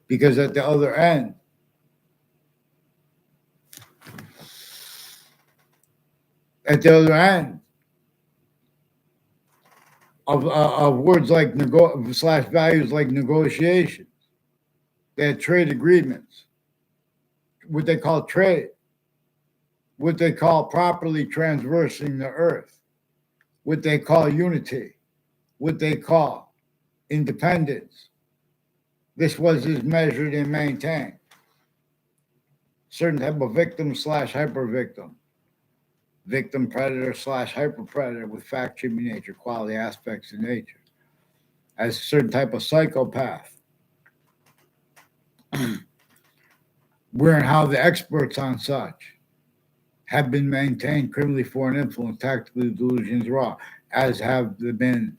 Speaker 1: because at the other end, of words like / values like negotiation, they had trade agreements, what they call trade, what they call properly transversing the earth, what they call unity, what they call independence. This was measured and maintained. Certain type of victim / hyper victim predator / hyper predator with fact, human nature, quality aspects of nature. as a certain type of psychopath. Where and how the experts on such have been maintained criminally foreign influence, tactically delusions raw, as have been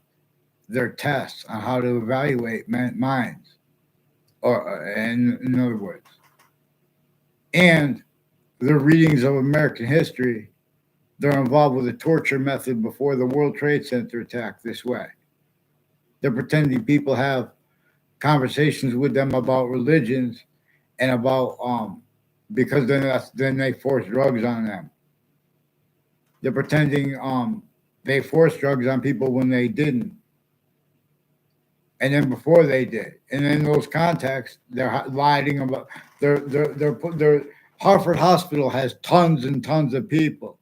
Speaker 1: their tests on how to evaluate minds, or in other words, and their readings of American history. They're involved with a torture method before the World Trade Center attack this way. They're pretending people have conversations with them about religions and about because then they force drugs on them. They're pretending they forced drugs on people when they didn't, and then before they did, and in those contexts, they're lying about their Hartford Hospital has tons and tons of people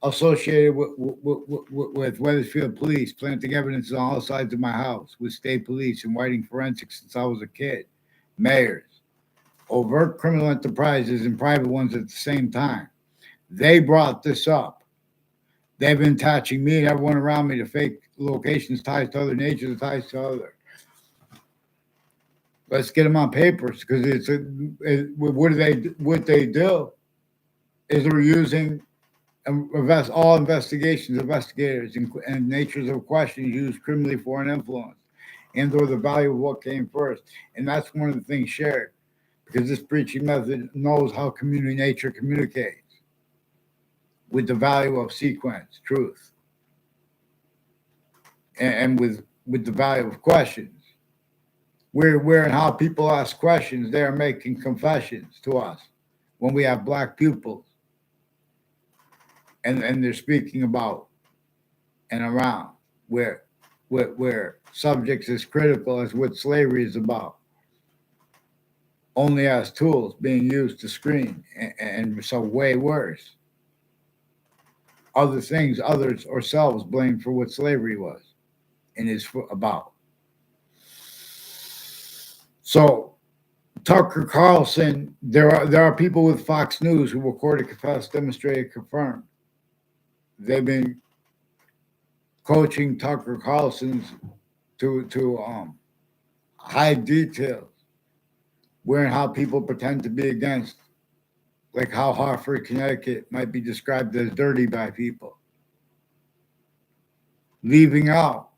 Speaker 1: associated with Wethersfield Police, planting evidence on all sides of my house, with state police and writing forensics since I was a kid, mayors, overt criminal enterprises and private ones at the same time. They brought this up. They've been attaching me and everyone around me to fake locations, ties to other natures, ties to other. Let's get them on papers, because what they do is they're using all investigators and natures of questions use criminally foreign influence and or the value of what came first. And that's one of the things shared, because this preaching method knows how community nature communicates with the value of sequence, truth, and with the value of questions. Where and how people ask questions, they are making confessions to us when we have black pupils. And they're speaking about and around where subjects as critical as what slavery is about, only as tools being used to screen, and so way worse. Other things, others or selves blamed for what slavery was and is about. So Tucker Carlson, there are people with Fox News who recorded, confessed, demonstrated, confirmed. They've been coaching Tucker Carlson's to hide details, where and how people pretend to be against, like how Hartford, Connecticut might be described as dirty by people, leaving out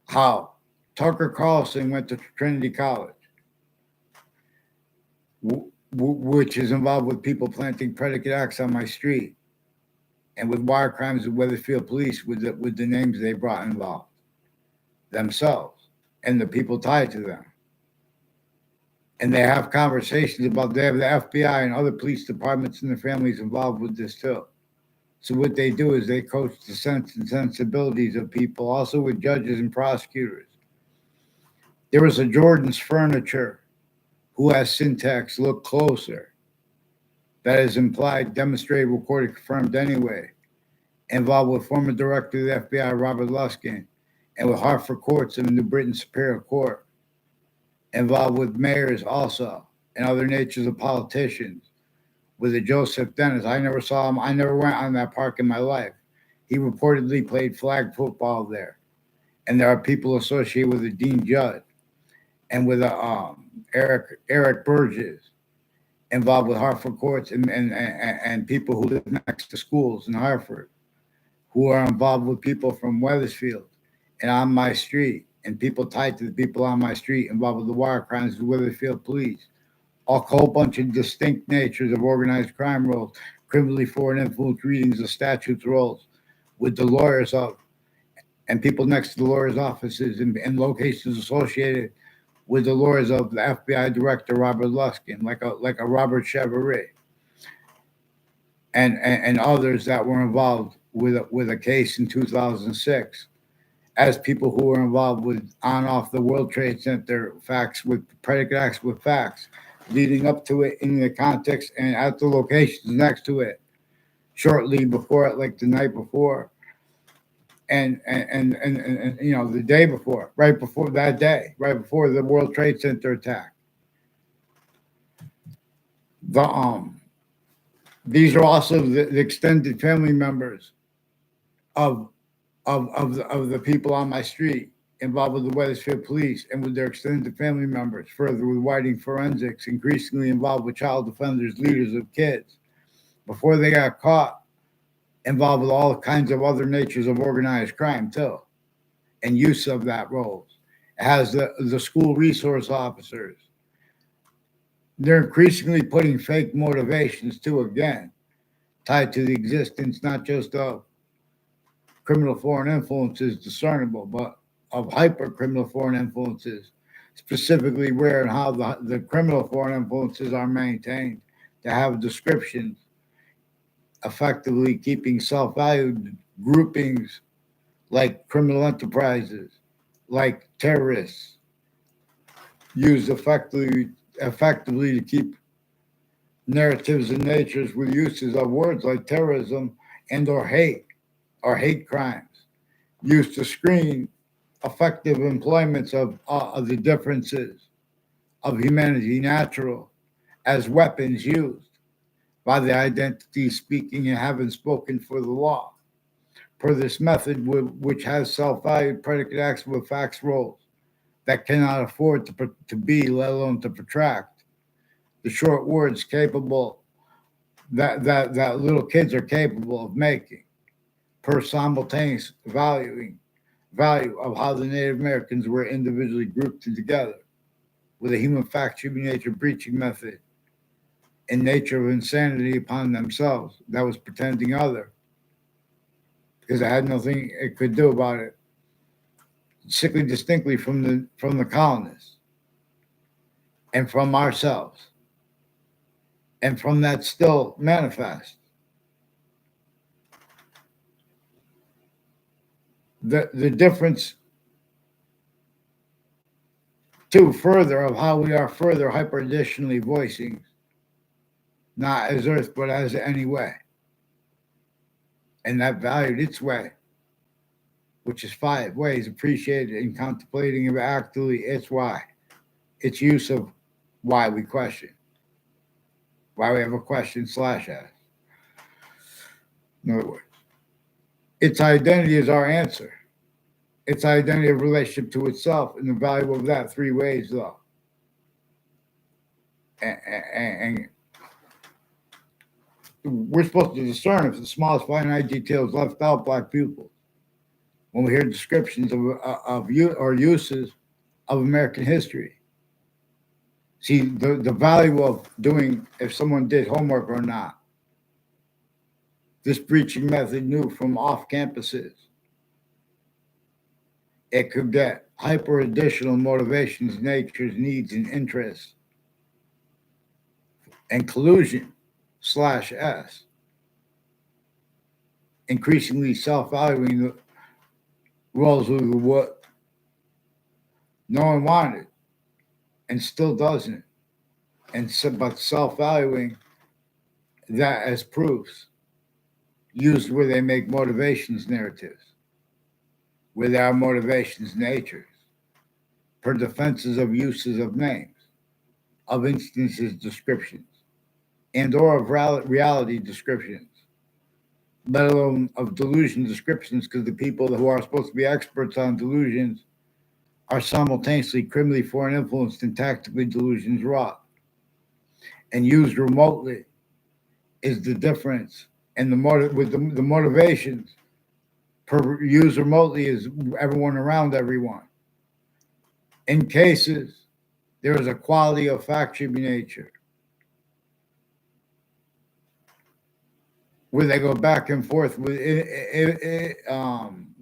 Speaker 1: how Tucker Carlson went to Trinity College, which is involved with people planting predicate acts on my street, and with wire crimes with Wethersfield Police, with the names they brought involved themselves and the people tied to them. And they have conversations about, they have the FBI and other police departments and their families involved with this too. So what they do is they coach the sense and sensibilities of people, also with judges and prosecutors. There was a Jordan's Furniture who has syntax look closer. That is implied, demonstrated, recorded, confirmed anyway. Involved with former director of the FBI, Robert Luskin, and with Hartford courts and the New Britain Superior Court. Involved with mayors also, and other natures of politicians. With a Joseph Dennis, I never saw him. I never went on that park in my life. He reportedly played flag football there. And there are people associated with the Dean Judd and with Eric Burgess, involved with Hartford courts and people who live next to schools in Hartford, who are involved with people from Wethersfield and on my street, and people tied to the people on my street involved with the wire crimes with Wethersfield Police. A whole bunch of distinct natures of organized crime roles, criminally foreign influence readings of statutes roles, with the lawyers of, and people next to the lawyers' offices and locations associated with the lawyers of the FBI director, Robert Luskin, like a Robert Chevrolet, and others that were involved with a case in 2006, as people who were involved with off the World Trade Center facts, with predicate acts with facts, leading up to it in the context and at the locations next to it, shortly before it, like the night before, and the day before, right before that day, right before the World Trade Center attack. These are also the extended family members of the people on my street involved with the Wethersfield police and with their extended family members, further with Whiting Forensics, increasingly involved with child offenders, leaders of kids. Before they got caught, involved with all kinds of other natures of organized crime too, and use of that roles. It has the school resource officers. They're increasingly putting fake motivations too, again, tied to the existence not just of criminal foreign influences discernible, but of hyper criminal foreign influences, specifically where and how the criminal foreign influences are maintained to have descriptions effectively keeping self-valued groupings like criminal enterprises, like terrorists, used effectively to keep narratives and natures with uses of words like terrorism and or hate crimes, used to screen effective employments of the differences of humanity natural as weapons used by the identity speaking and having spoken for the law. Per this method, which has self-valued predicate acts with facts roles that cannot afford to be, let alone to protract, the short words capable that little kids are capable of making, per simultaneous value of how the Native Americans were individually grouped together with a human fact human nature breaching method and nature of insanity upon themselves that was pretending other because it had nothing it could do about it, sickly distinctly from the colonists and from ourselves and from that still manifest. The difference too further of how we are further hyper additionally voicing not as earth but as any way, and that valued its way, which is 5 ways appreciated in contemplating of actually its why, its use of why we question, why we have a question slash ask. In other words, its identity is our answer. Its identity of relationship to itself and the value of that 3 ways, though. And we're supposed to discern if the smallest finite detail is left out by pupils when we hear descriptions of uses of American history. See, the value of doing if someone did homework or not. This breaching method knew from off campuses. It could get hyper additional motivations, natures, needs, and interests, and collusion slash S, increasingly self-valuing the roles of what no one wanted and still doesn't, and so, but self-valuing that as proofs used where they make motivations narratives, where there are motivations natures, per defenses of uses of names, of instances descriptions, and or of reality descriptions, let alone of delusion descriptions, because the people who are supposed to be experts on delusions are simultaneously criminally foreign influenced and tactically delusions wrought and used remotely is the difference. And the motivations per used remotely is everyone around everyone. In cases, there is a quality of fact human nature where they go back and forth with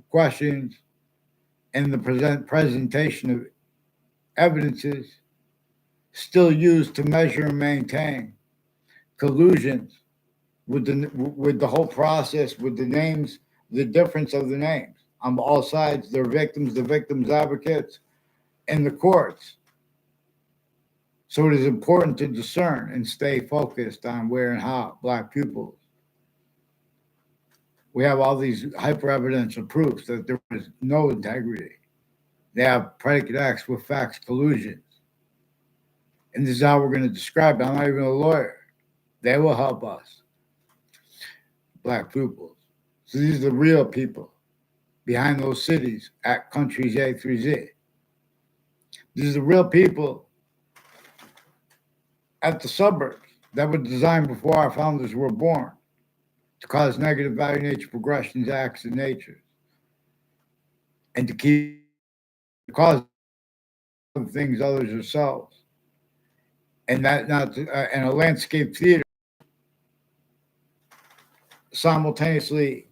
Speaker 1: questions and the presentation of evidences still used to measure and maintain collusions with the whole process, with the names, the difference of the names on all sides, their victims, the victims' advocates, and the courts. So it is important to discern and stay focused on where and how Black pupils. We have all these hyper evidential proofs that there was no integrity. They have predicate acts with facts collusions. And this is how we're going to describe it. I'm not even a lawyer. They will help us, Black pupils. So these are the real people behind those cities at countries A through Z. These are the real people at the suburbs that were designed before our founders were born to cause negative value nature progressions, acts of nature, and to keep cause things others ourselves. And that not and a landscape theater simultaneously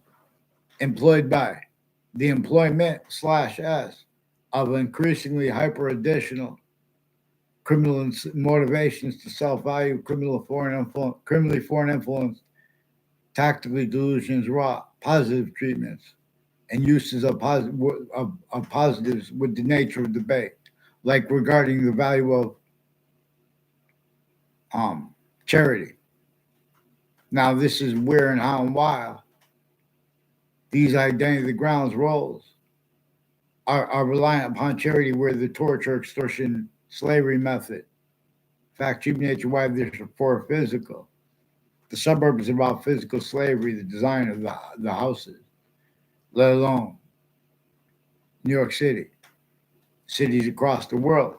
Speaker 1: employed by the employment slash S of increasingly hyper additional criminal motivations to self value, criminally foreign influence, tactically delusions, raw positive treatments, and uses of positives with the nature of debate, like regarding the value of charity. Now, this is where and how and why these identity grounds roles are reliant upon charity, where the torture, extortion, slavery method. In fact, human nature, why this for physical. The suburb is about physical slavery, the design of the houses, let alone New York City, cities across the world.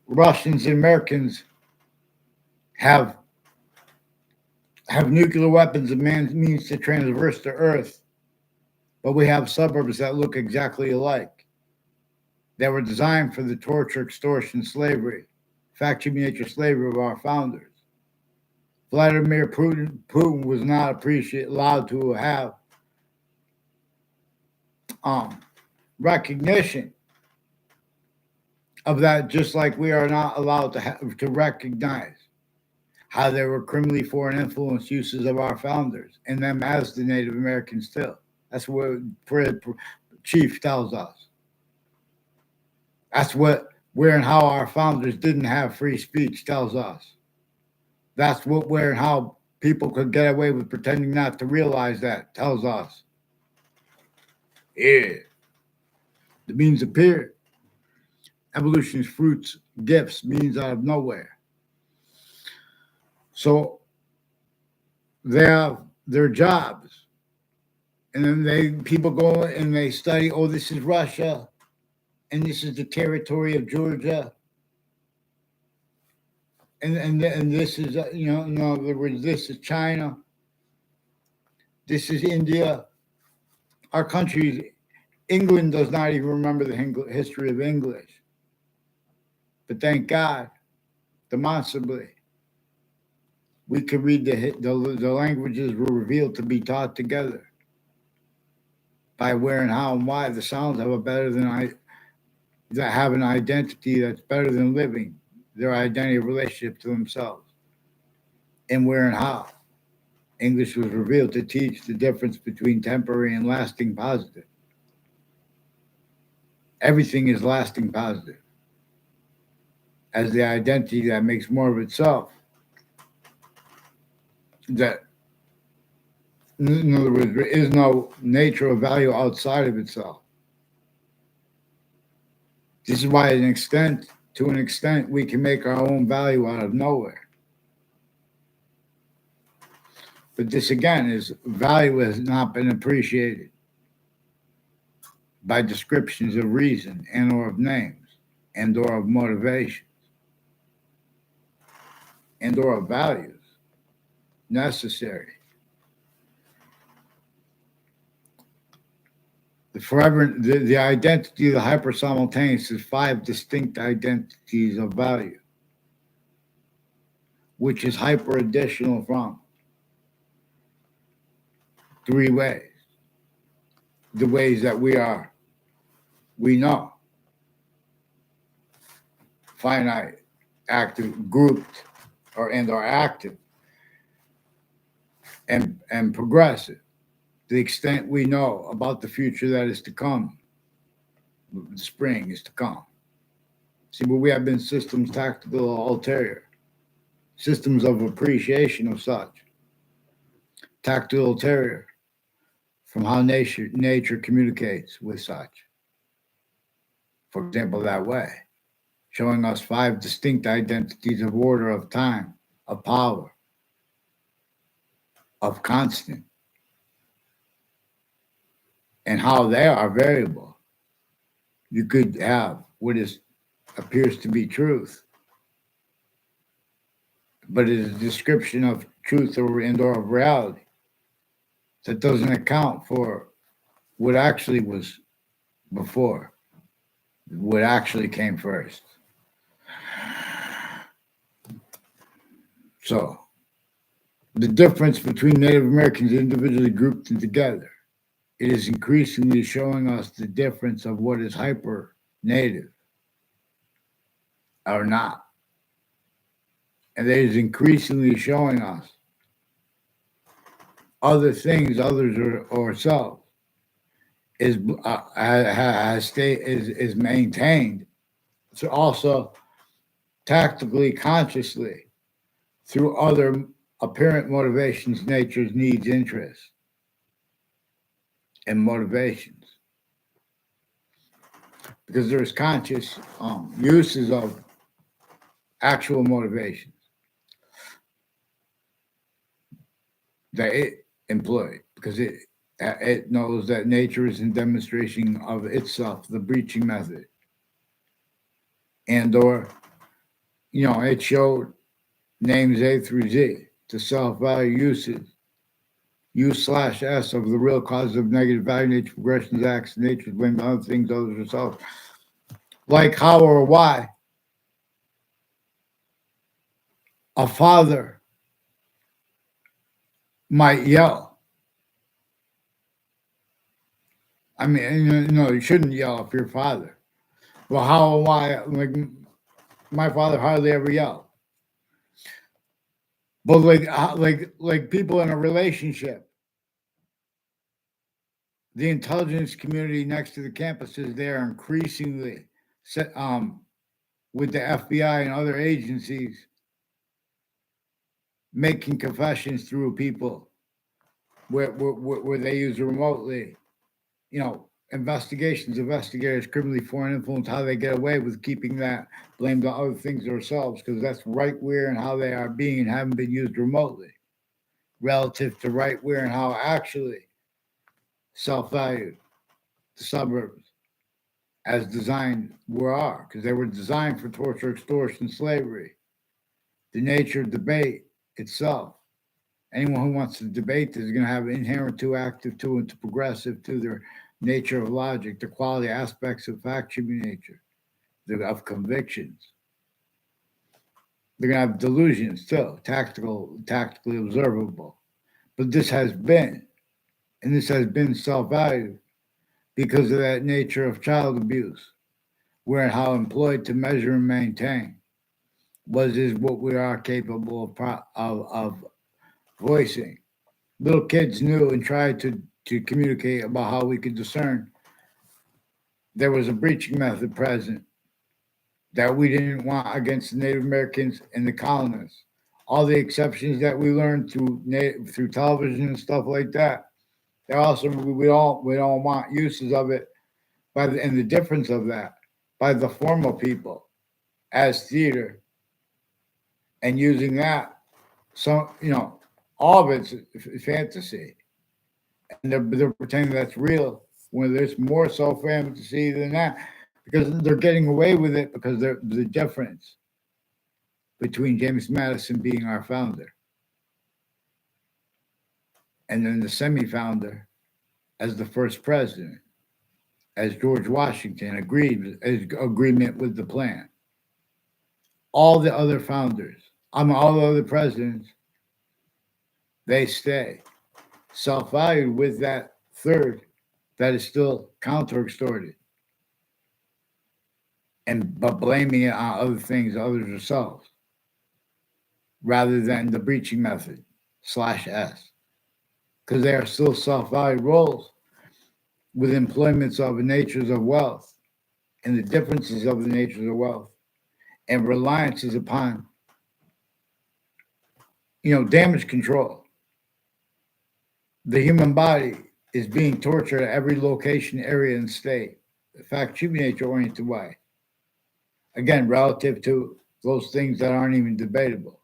Speaker 1: Russians and Americans have nuclear weapons and means to traverse the earth, but we have suburbs that look exactly alike. They were designed for the torture, extortion, slavery, fact, human nature slavery of our founders. Vladimir Putin was not allowed to have recognition of that, just like we are not allowed to recognize how there were criminally foreign influence uses of our founders and them as the Native Americans still. That's what Fred Chief tells us. That's what where and how our founders didn't have free speech tells us. That's what where and how people could get away with pretending not to realize that tells us. Yeah. The means appear. Evolution's fruits, gifts, means out of nowhere. So they have their jobs. And then people go and they study, oh, this is Russia, and this is the territory of Georgia. And this is, in other words, this is China. This is India. Our country, England does not even remember the history of English. But thank God, demonstrably, we could read the languages were revealed to be taught together by where and how and why. The sounds have that have an identity that's better than living, their identity relationship to themselves. And where and how English was revealed to teach the difference between temporary and lasting positive. Everything is lasting positive as the identity that makes more of itself. That, in other words, there is no nature or value outside of itself. This is why, to an extent, we can make our own value out of nowhere. But this, again, is value has not been appreciated by descriptions of reason and or of names and or of motivations and or of values necessary. The identity of the hyper simultaneous is 5 distinct identities of value, which is hyper additional from 3 ways. The ways that we know, finite, active, grouped, and are active, and progressive. To the extent we know about the future that is to come, the spring is to come. See, but we have been systems tactical ulterior, systems of appreciation of such, tactile ulterior, from how nature communicates with such. For example, that way, showing us 5 distinct identities of order, of time, of power, of constant. and how they are variable. You could have what appears to be truth, but it is a description of truth or of reality that doesn't account for what actually was before, what actually came first. So the difference between Native Americans individually grouped and together, it is increasingly showing us the difference of what is hyper native or not. And it is increasingly showing us other things, others or self is is maintained. So also tactically, consciously through other apparent motivations, nature's needs, interests, and motivations. Because there's conscious uses of actual motivations that it employed because it knows that nature is in demonstration of itself, the breaching method, and or it showed names A through Z to self-value uses U/S of the real causes of negative value, nature progressions, acts, nature's blame other things, others yourself. Like how or why a father might yell. I mean, you shouldn't yell if you're father. Well, how and why? Like my father hardly ever yelled. But like people in a relationship, the intelligence community next to the campuses, they are increasingly with the FBI and other agencies making confessions through people where they use remotely, investigators, criminally foreign influence, how they get away with keeping that blamed on other things themselves, because that's right where and how they are being and haven't been used remotely relative to right where and how actually self-valued the suburbs as designed are, because they were designed for torture, extortion, slavery. The nature of debate itself. Anyone who wants to debate is going to have inherent to, active to, and to progressive to their nature of logic, the quality aspects of fact-shaping nature, of convictions. They're going to have delusions too, tactically observable. But this has been self-valued because of that nature of child abuse, where how employed to measure and maintain is what we are capable of voicing. Little kids knew and tried to communicate about how we could discern there was a breaching method present that we didn't want against the Native Americans and the colonists. All the exceptions that we learned through television and stuff like that. They also we don't want uses of it and the difference of that by the formal people as theater and using that. So all of it's fantasy, and they're pretending that's real when there's more so fantasy than that, because they're getting away with it because they're the difference between James Madison being our founder and then the semi-founder as the first president, as George Washington agreement with the plan. All the other founders, all the other presidents, they stay self-valued with that third that is still counter-extorted, but blaming it on other things, others themselves, rather than the breaching method /S, because they are still self-valued roles with employments of the natures of wealth and the differences of the natures of wealth and reliances upon damage control. The human body is being tortured at every location, area, and state. In fact, human nature oriented way. Again, relative to those things that aren't even debatable.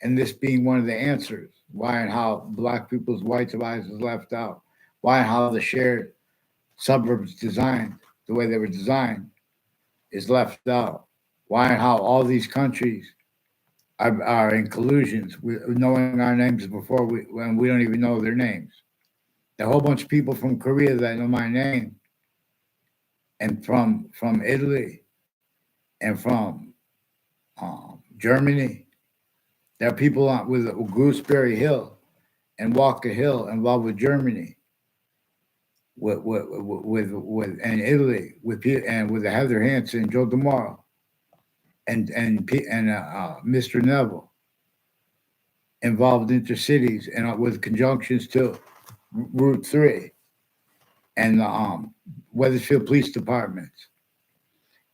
Speaker 1: And this being one of the answers, why and how Black people's whites of eyes is left out, why and how the shared suburbs designed the way they were designed is left out. Why and how all these countries are in collusions with knowing our names before when we don't even know their names. A whole bunch of people from Korea that know my name, and from Italy, and from Germany. There are people with Gooseberry Hill and Walker Hill involved with Germany, with and Italy, with Heather Hansen, Joe DeMauro, and Mr. Neville, involved intercities and with conjunctions to Route 3 and Weathersfield Police Departments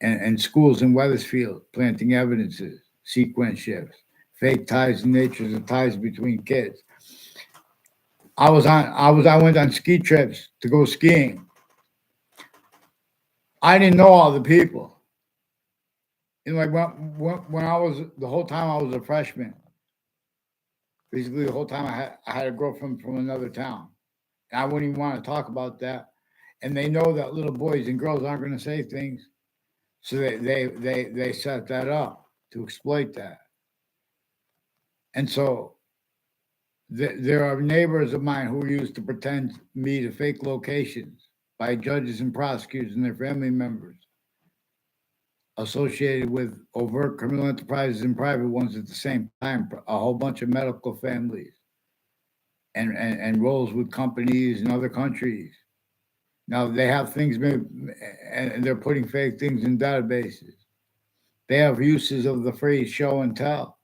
Speaker 1: and schools in Weathersfield planting evidences, sequence shifts, fake ties and natures of ties between kids. I went on ski trips to go skiing. I didn't know all the people. And like when I was the whole time I was a freshman, basically the whole time I had a girlfriend from another town. And I wouldn't even want to talk about that. And they know that little boys and girls aren't going to say things. So they set that up to exploit that. And so there are neighbors of mine who used to pretend me to fake locations by judges and prosecutors and their family members associated with overt criminal enterprises and private ones at the same time, a whole bunch of medical families and roles with companies in other countries. Now they have things made, and they're putting fake things in databases. They have uses of the phrase show and tell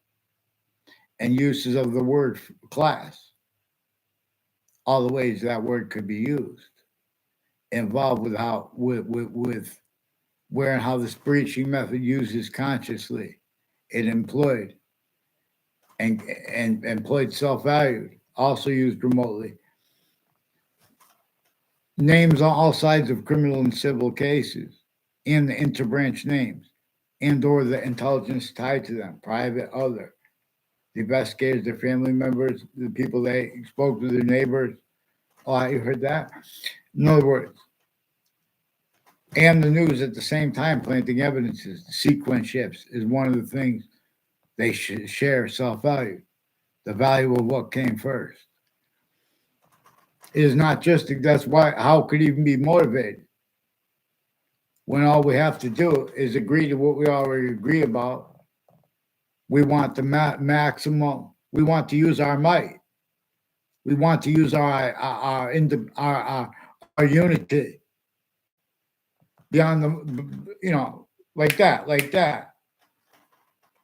Speaker 1: and uses of the word class, all the ways that word could be used, involved with where and how this breaching method uses consciously. It employed and employed self-valued, also used remotely. Names on all sides of criminal and civil cases, and the interbranch names, and or the intelligence tied to them, private, other. The investigators, their family members, the people they spoke to, their neighbors. Oh, you heard that? In other words, and the news at the same time planting evidences. The sequence shifts is one of the things they should share self-value, the value of what came first. It is not just, that's why, how could he even be motivated when all we have to do is agree to what we already agree about? We want the maximum, we want to use our might. We want to use our unity beyond the, like that,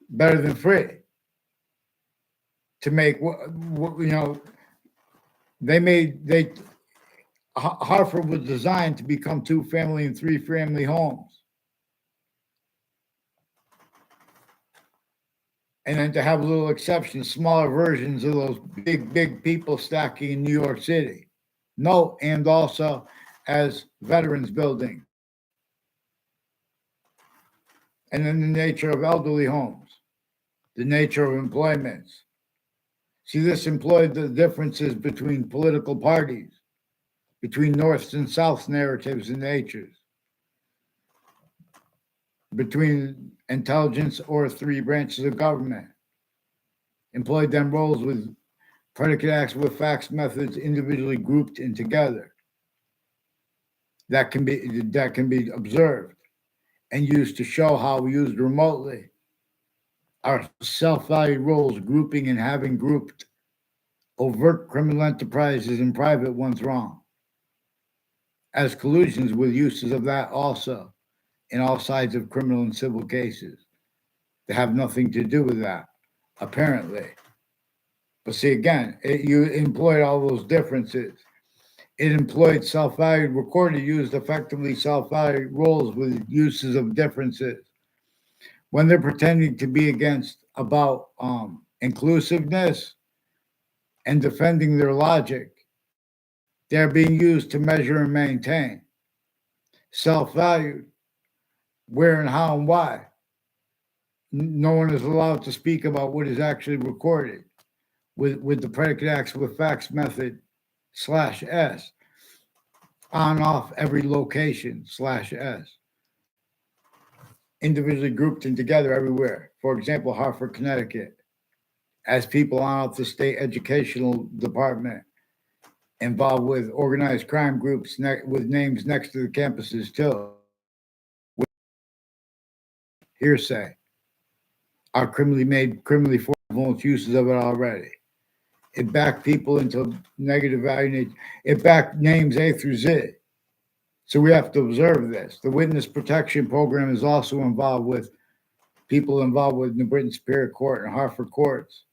Speaker 1: better than free. To make Hartford was designed to become 2-family and 3-family homes, and then to have little exceptions, smaller versions of those big people stacking in New York City. No, and also as veterans building. And then the nature of elderly homes, the nature of employments. See, this employed the differences between political parties, between North and South narratives and natures, between intelligence or 3 branches of government, employed them roles with predicate acts with facts methods individually grouped and together. That can be observed and used to show how used remotely our self-valued roles, grouping and having grouped overt criminal enterprises and private ones wrong, as collusions with uses of that also in all sides of criminal and civil cases. They have nothing to do with that, apparently. But see, again, you employed all those differences. It employed self-valued, recorded, used effectively self-valued roles with uses of differences. When they're pretending to be about inclusiveness and defending their logic, they're being used to measure and maintain. Self-valued, where and how and why. No one is allowed to speak about what is actually recorded with the predicate acts with facts method /S. on off every location /S, individually grouped and together everywhere. For example, Hartford, Connecticut, as people on off the state educational department involved with organized crime groups with names next to the campuses too. Hearsay are criminally forcible uses of it already. It backed people into negative value. It backed names A through Z. So we have to observe this. The witness protection program is also involved with people involved with New Britain Superior Court and Hartford courts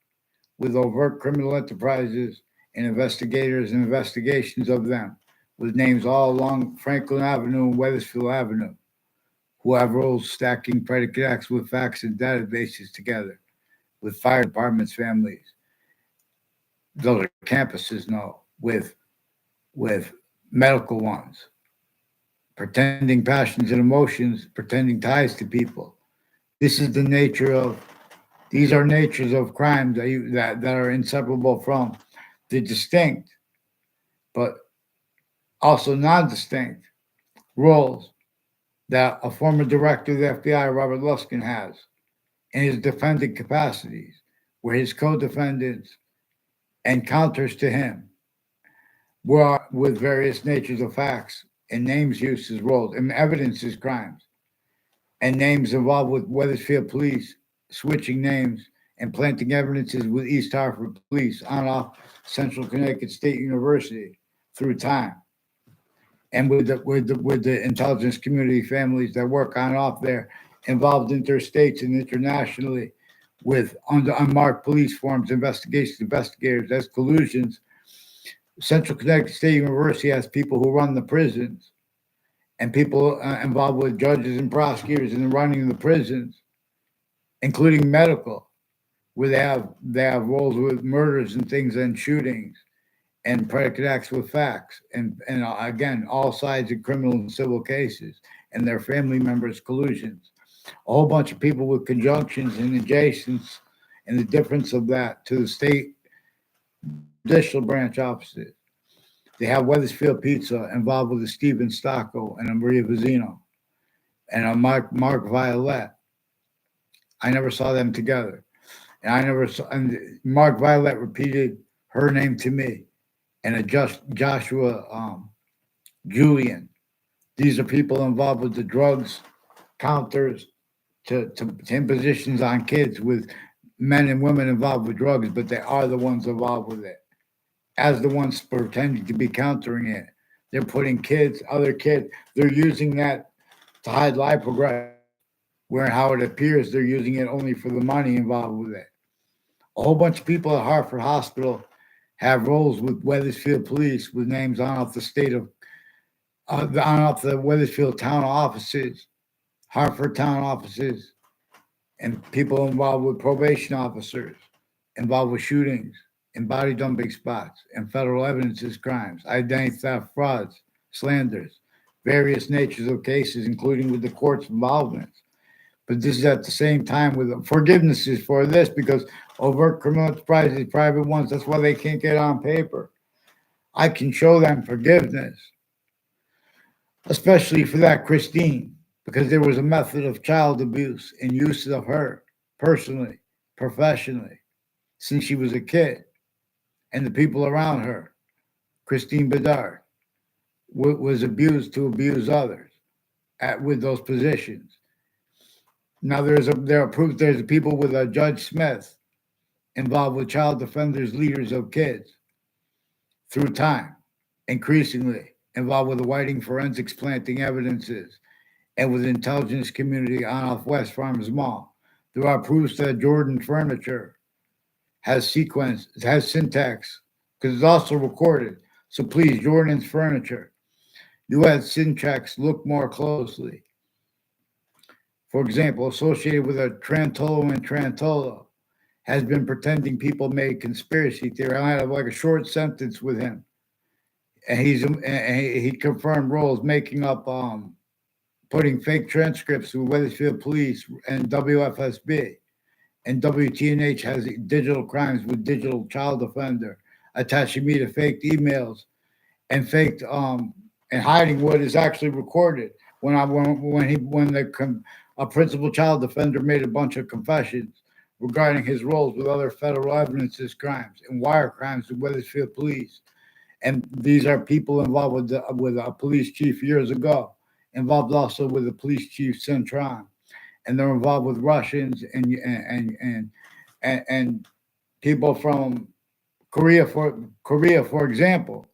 Speaker 1: with overt criminal enterprises and investigators and investigations of them with names all along Franklin Avenue and Wethersfield Avenue who have roles stacking predicate acts with facts and databases together with fire departments, families. Those are campuses, no, with medical ones, pretending passions and emotions, pretending ties to people. This is the nature of these are natures of crime that are inseparable from the distinct, but also non-distinct roles that a former director of the FBI, Robert Luskin, has in his defendant capacities, where his co-defendants and counters to him were with various natures of facts and names used as roles and evidence as crimes and names involved with Wethersfield police switching names and planting evidences with East Hartford police on off Central Connecticut State University through time, and with the intelligence community families that work on off there, involved interstates and internationally, with under unmarked police forms, investigators as collusions. Central Connecticut State University has people who run the prisons and people involved with judges and prosecutors in the running of the prisons, including medical, where they have roles with murders and things and shootings and predicate acts with facts and again all sides of criminal and civil cases and their family members collusions. A whole bunch of people with conjunctions and adjacents and the difference of that to the state judicial branch offices. They have Wethersfield Pizza involved with a Steven Stocco and a Maria Vizino and a Mark Violet. I never saw them together. And I never saw, and Mark Violet repeated her name to me and a Joshua Julian. These are people involved with the drugs counters to impositions on kids with men and women involved with drugs, but they are the ones involved with it. As the ones pretending to be countering it, they're putting other kids, they're using that to hide life progression, where how it appears they're using it only for the money involved with it. A whole bunch of people at Hartford Hospital have roles with Wethersfield Police with names on off the state of on off the Wethersfield town offices, Hartford town offices, and people involved with probation officers, involved with shootings and body dumping spots and federal evidences crimes, identity theft, frauds, slanders, various natures of cases, including with the court's involvement. But this is at the same time with forgivenesses for this because overt criminal enterprises, private ones, that's why they can't get on paper. I can show them forgiveness, especially for that Christine, because there was a method of child abuse and use of her personally, professionally, since she was a kid, and the people around her. Christine Bedard was abused to abuse others with those positions. Now there are proof there's people with Judge Smith involved with child defenders, leaders of kids through time, increasingly involved with the Whiting forensics planting evidences and with the intelligence community on off West Farmers Mall. There are proofs that Jordan Furniture has syntax, because it's also recorded. So please, Jordan's Furniture, you had syntax, look more closely. For example, associated with a Trantolo and Trantolo, has been pretending people made conspiracy theory. I had like a short sentence with him, and he confirmed roles, making up, putting fake transcripts with Wethersfield Police and WFSB, and WTNH has digital crimes with digital child offender, attaching me to faked emails and faked and hiding what is actually recorded. A principal child defender made a bunch of confessions regarding his roles with other federal evidences crimes and wire crimes with Wethersfield police. And these are people involved with a police chief years ago, involved also with the police chief Centron, and they're involved with Russians and people from for example,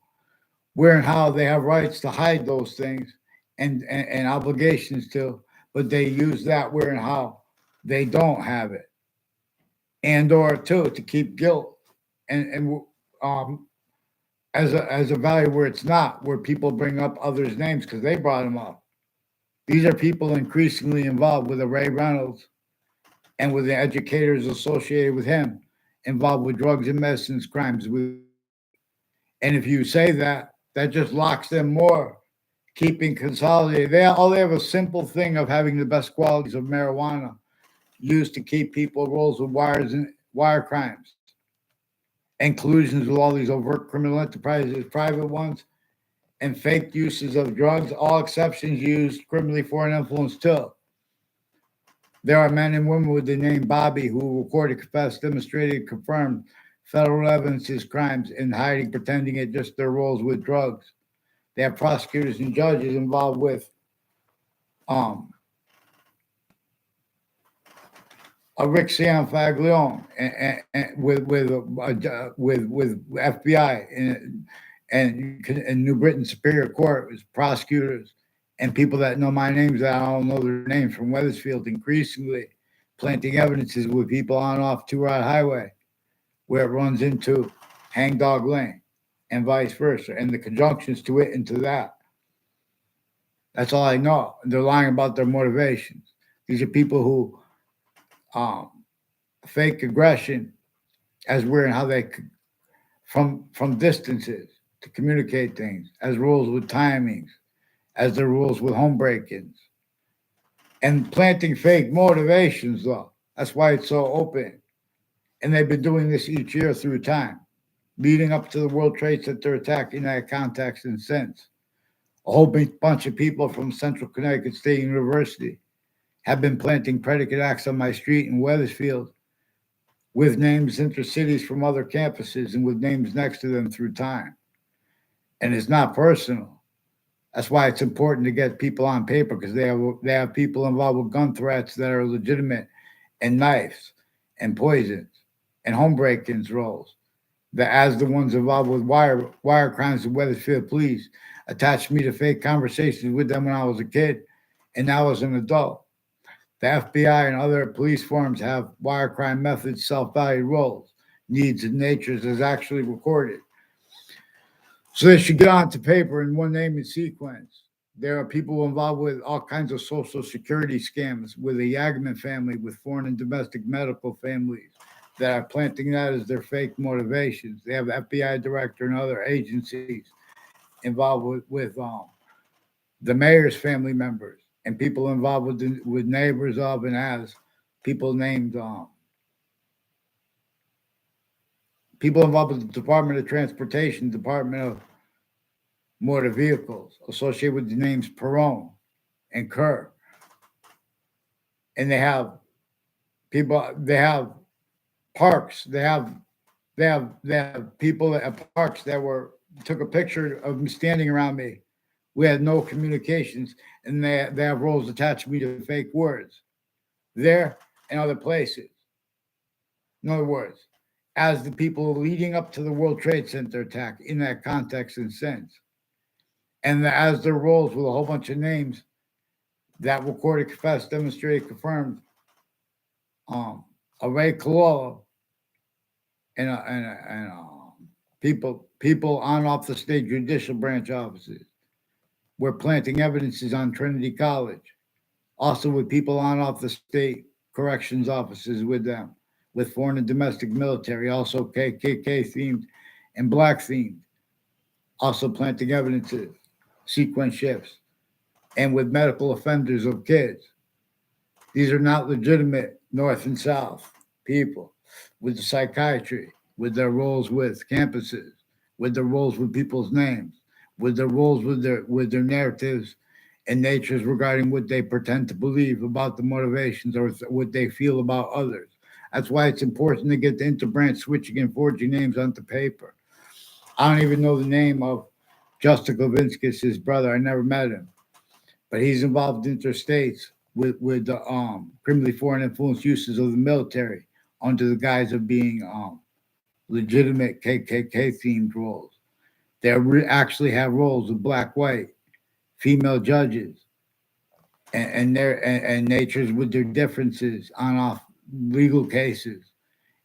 Speaker 1: where and how they have rights to hide those things and obligations to, but they use that where and how they don't have it, and or two to keep guilt and as a value where it's not, where people bring up others' names because they brought them up. These are people increasingly involved with the Ray Reynolds and with the educators associated with him, involved with drugs and medicines crimes. And if you say that, that just locks them more, keeping consolidated. They have a simple thing of having the best qualities of marijuana used to keep people rolls with wires and wire crimes and collusions with all these overt criminal enterprises, private ones, and fake uses of drugs, all exceptions used criminally for an influence too. There are men and women with the name Bobby who recorded, confessed, demonstrated, confirmed federal evidences, crimes, in hiding, pretending it just their roles with drugs. They have prosecutors and judges involved with a Rick Sanfaglione and with FBI and New Britain Superior Court was prosecutors and people that know my names that I don't know their names from Wethersfield, increasingly planting evidences with people on and off Two Rod Highway, where it runs into Hangdog Lane and vice versa, and the conjunctions to it and to that. That's all I know. They're lying about their motivations. These are people who fake aggression as we're and how they from distances to communicate things, as rules with timings, as the rules with home break-ins, and planting fake motivations. Though that's why it's so open, and they've been doing this each year through time, leading up to the World Trade Center attack in that context and sense. A whole big bunch of people from Central Connecticut State University have been planting predicate acts on my street in Wethersfield with names intercities from other campuses and with names next to them through time. And it's not personal. That's why it's important to get people on paper, because they have people involved with gun threats that are legitimate, and knives and poisons and home break-ins roles. That as the ones involved with wire crimes with Wethersfield police attached me to fake conversations with them when I was a kid and now as an adult. The FBI and other police forms have wire crime methods, self-valued roles, needs, and natures as actually recorded. So they should get onto paper in one name and sequence. There are people involved with all kinds of social security scams with the Yagman family, with foreign and domestic medical families that are planting that as their fake motivations. They have FBI director and other agencies involved with the mayor's family members and people involved with neighbors of and as people named people involved with the Department of Transportation, Department of Motor Vehicles, associated with the names Perone and Kerr. And they have people, they have parks, they have people at parks that took a picture of me standing around me. We had no communications, and they have roles attached to me to fake words there and other places. In other words, as the people leading up to the World Trade Center attack in that context and sense, and as their roles with a whole bunch of names that recorded, confessed, demonstrated, confirmed, Ray Cololo and people on off the state judicial branch offices. We're planting evidences on Trinity College, also with people on off the state corrections offices with them, with foreign and domestic military, also KKK themed and black themed, also planting evidences, sequence shifts, and with medical offenders of kids. These are not legitimate North and South people with the psychiatry, with their roles with campuses, with their roles with people's names, with their roles, with their narratives and natures regarding what they pretend to believe about the motivations or what they feel about others. That's why it's important to get the interbranch switching and forging names onto paper. I don't even know the name of Justin Levinskis, his brother. I never met him, but he's involved interstates with the criminally foreign influence uses of the military under the guise of being legitimate KKK themed roles. Actually have roles of black, white, female judges, and natures with their differences on off legal cases,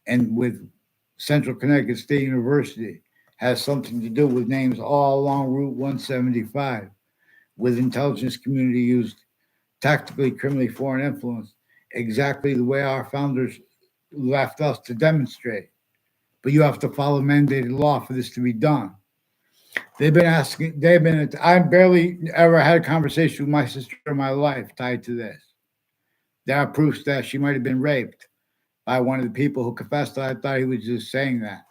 Speaker 1: and with Central Connecticut State University has something to do with names all along Route 175, with intelligence community used tactically criminally foreign influence, exactly the way our founders left us to demonstrate. But you have to follow mandated law for this to be done. I barely ever had a conversation with my sister in my life tied to this. There are proofs that she might have been raped by one of the people who confessed that. I thought he was just saying that.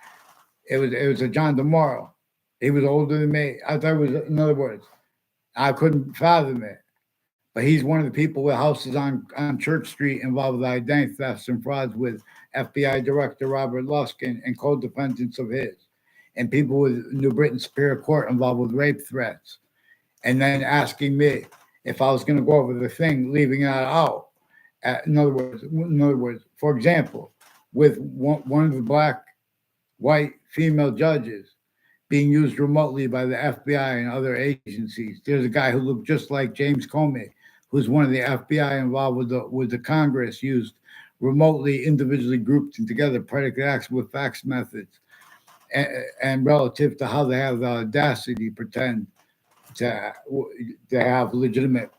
Speaker 1: It was a John DeMoro. He was older than me. I thought it was, in other words, I couldn't fathom it. But he's one of the people with houses on Church Street involved with identity thefts and frauds with FBI Director Robert Luskin and co-defendants of his, and people with New Britain Superior Court involved with rape threats. And then asking me if I was going to go over the thing, leaving that out. In other words, for example, with one of the black, white, female judges being used remotely by the FBI and other agencies. There's a guy who looked just like James Comey, who's one of the FBI involved with the Congress, used remotely, individually grouped and together predicate acts with fax methods, and relative to how they have the audacity to pretend to to have legitimate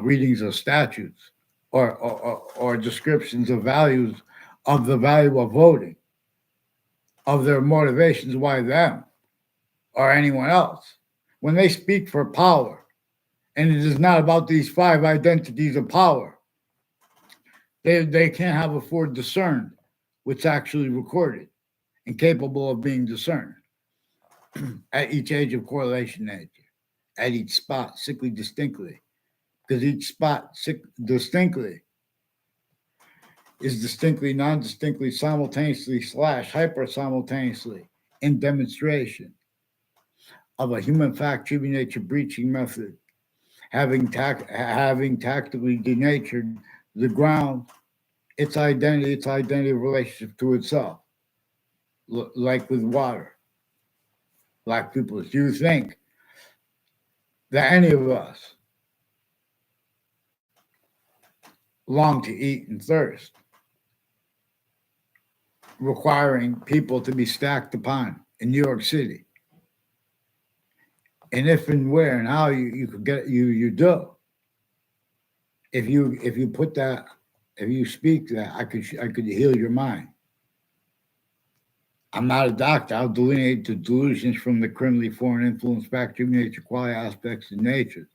Speaker 1: readings of statutes or descriptions of values of the value of voting, of their motivations, why them or anyone else. When they speak for power, and it is not about these five identities of power, they can't have afford discerned what's actually recorded and capable of being discerned at each age of correlation nature, at each spot, sickly distinctly, because each spot distinctly is distinctly, non-distinctly, simultaneously slash hyper simultaneously in demonstration of a human fact tribute nature breaching method, having tactically denatured the ground, its identity of relationship to itself, like with water. Black people, do you think that any of us long to eat and thirst, requiring people to be stacked upon in New York City? And if and where and how you could get you do. If you put that, if you speak that, I could heal your mind. I'm not a doctor. I'll delineate the delusions from the criminally foreign influence factor nature quality aspects of nature.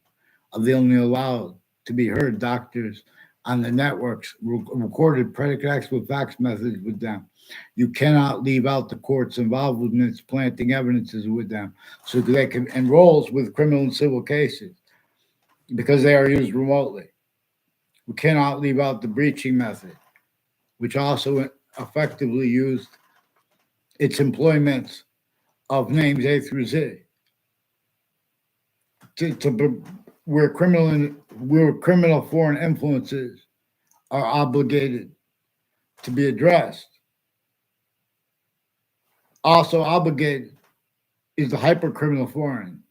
Speaker 1: Of the only allowed to be heard doctors on the networks recorded predicate acts with fax methods with them. You cannot leave out the courts involved with its planting evidences with them, so they can enroll with criminal and civil cases because they are used remotely. We cannot leave out the breaching method, which also effectively used its employment of names A through Z to where criminal foreign influences are obligated to be addressed. Also obligated is the hypercriminal foreign.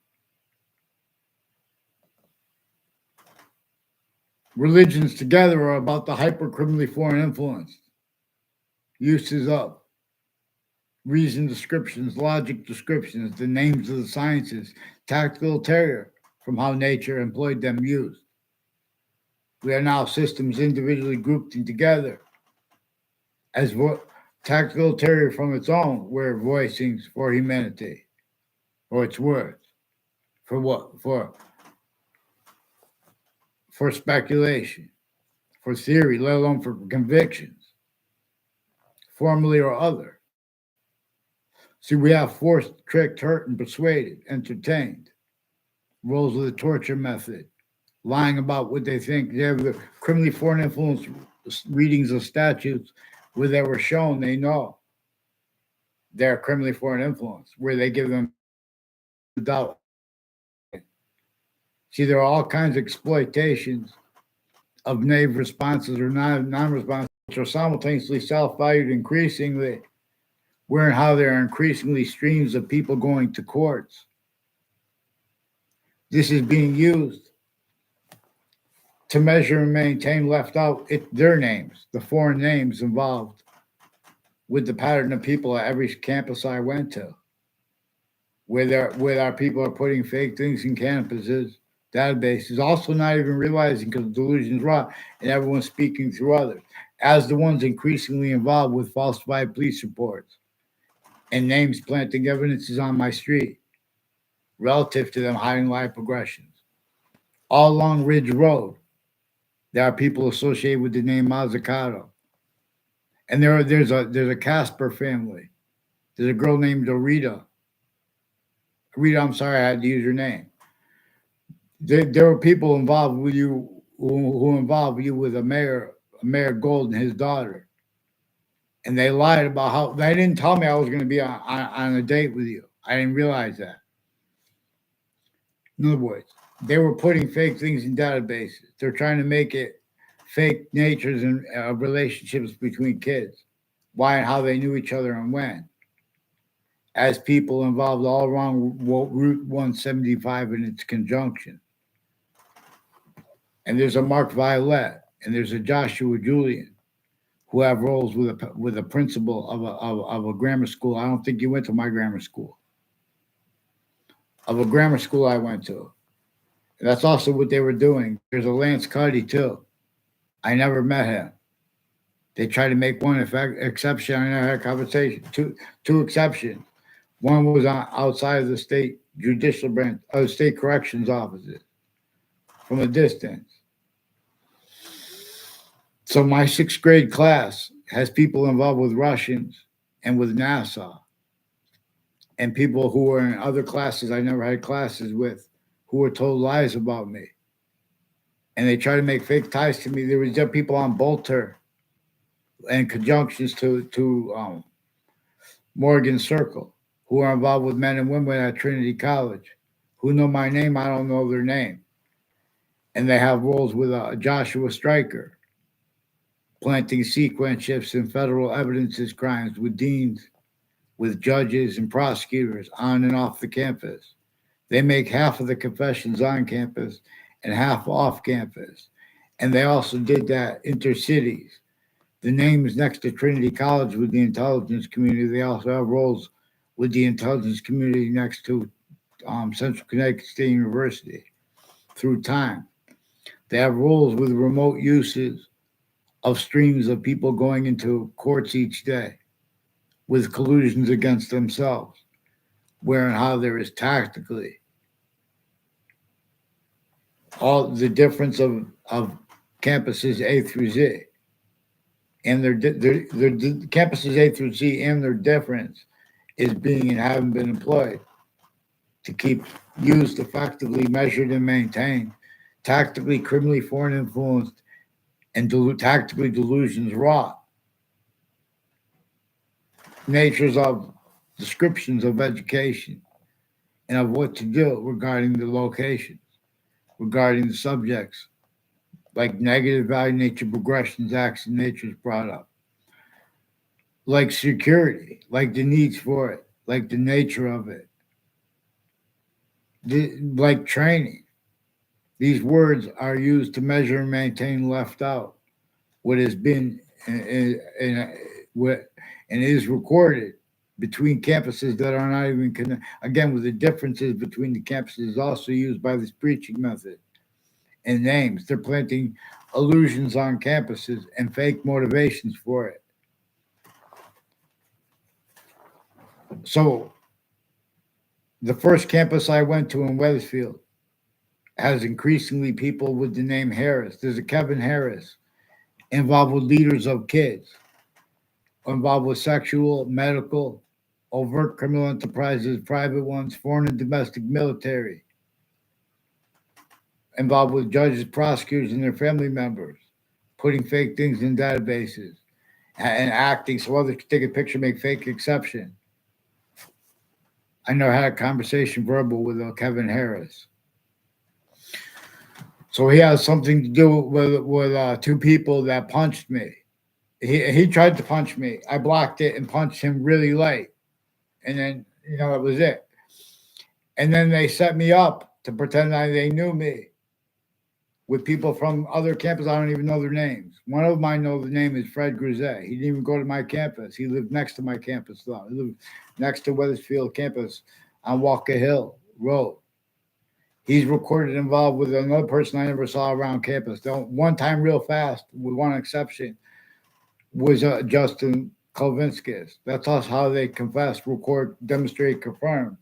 Speaker 1: Religions together are about the hypercriminally foreign influence. Uses of reason descriptions, logic descriptions, the names of the sciences, tactical terror from how nature employed them used. We are now systems individually grouped and together as tactical terror from its own, where voicings for humanity, for its words, for what? For speculation, for theory, let alone for convictions, formally or other. See, we have forced, tricked, hurt, and persuaded, entertained. Roles of the torture method, lying about what they think. They have the criminally foreign influence readings of statutes where they were shown they know they're criminally foreign influence, where they give them doubt. See, there are all kinds of exploitations of naive responses or non-responses, which are simultaneously self-valued increasingly, where and how there are increasingly streams of people going to courts. This is being used to measure and maintain left out their names, the foreign names involved with the pattern of people at every campus I went to, where our people are putting fake things in campuses, databases, also not even realizing because delusions rot and everyone's speaking through others, as the ones increasingly involved with falsified police reports and names planting evidences on my street relative to them hiding live progressions. All along Ridge Road, there are people associated with the name Mazzucato. And there's a Casper family. There's a girl named Rita. Rita, I'm sorry, I had to use your name. There were people involved with you who involved you with Mayor Gold and his daughter. And they lied about how they didn't tell me I was going to be on a date with you. I didn't realize that. In other words, they were putting fake things in databases. They're trying to make it fake natures and relationships between kids, why and how they knew each other and when, as people involved all along Route 175 and its conjunction. And there's a Mark Violet, and there's a Joshua Julian, who have roles with a principal of a grammar school. I don't think you went to my grammar school. Of a grammar school I went to. And that's also what they were doing. There's a Lance Cuddy too. I never met him. They tried to make one exception. I never had a conversation. Two exceptions. One was outside of the state judicial branch, state corrections offices, from a distance. So my sixth grade class has people involved with Russians and with NASA, and people who were in other classes I never had classes with, who were told lies about me. And they try to make fake ties to me. There was people on Bolter and conjunctions to Morgan Circle who are involved with men and women at Trinity College who know my name. I don't know their name. And they have roles with Joshua Stryker, planting sequence shifts in federal evidences crimes with deans, with judges and prosecutors on and off the campus. They make half of the confessions on campus and half off campus. And they also did that intercities. The name is next to Trinity College with the intelligence community. They also have roles with the intelligence community next to Central Connecticut State University through time. They have roles with remote uses of streams of people going into courts each day with collusions against themselves, where and how there is tactically all the difference of campuses A through Z, and their campuses A through Z and their difference is being and having been employed to keep used effectively, measured, and maintained, tactically, criminally foreign influenced, and tactically delusions wrought. Natures of descriptions of education and of what to do regarding the locations, regarding the subjects, like negative value nature progressions, acts and natures brought up, like security, like the needs for it, like the nature of it, like training. These words are used to measure and maintain left out what has been what and is recorded between campuses that are not even connected. Again, with the differences between the campuses is also used by this preaching method and names. They're planting illusions on campuses and fake motivations for it. So the first campus I went to in Wethersfield has increasingly people with the name Harris. There's a Kevin Harris involved with leaders of kids, involved with sexual, medical, overt criminal enterprises, private ones, foreign and domestic military, involved with judges, prosecutors, and their family members, putting fake things in databases and acting so others can take a picture, make fake exception. I never had a conversation verbal with Kevin Harris. So he has something to do with two people that punched me. He tried to punch me. I blocked it and punched him really late. And then, that was it. And then they set me up to pretend they knew me with people from other campuses. I don't even know their names. One of them I know the name is Fred Grisey. He didn't even go to my campus. He lived next to my campus, though. He lived next to Wethersfield campus on Walker Hill Road. He's recorded involved with another person I never saw around campus. One time, real fast, with one exception, was Justin Kovinskis. That's also how they confess, record, demonstrate, confirm.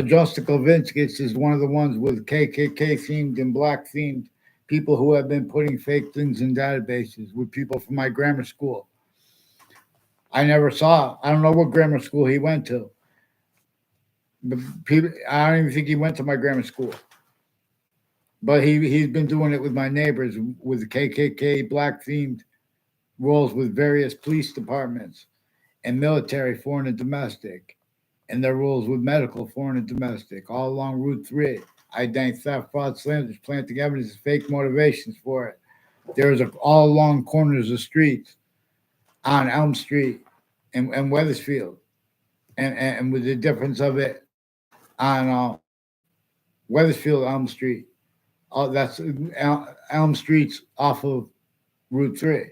Speaker 1: Justin Kovinskis is one of the ones with KKK themed and black themed people who have been putting fake things in databases with people from my grammar school. I never saw. I don't know what grammar school he went to. But I don't even think he went to my grammar school. But he's been doing it with my neighbors with the KKK black themed roles with various police departments and military, foreign and domestic, and their roles with medical, foreign and domestic, all along Route 3. Identity theft, fraud, slanders, planting evidence, fake motivations for it. There's all along corners of streets on Elm Street and Wethersfield. And with the difference of it on Wethersfield, Elm Street. That's Elm Street's off of Route 3.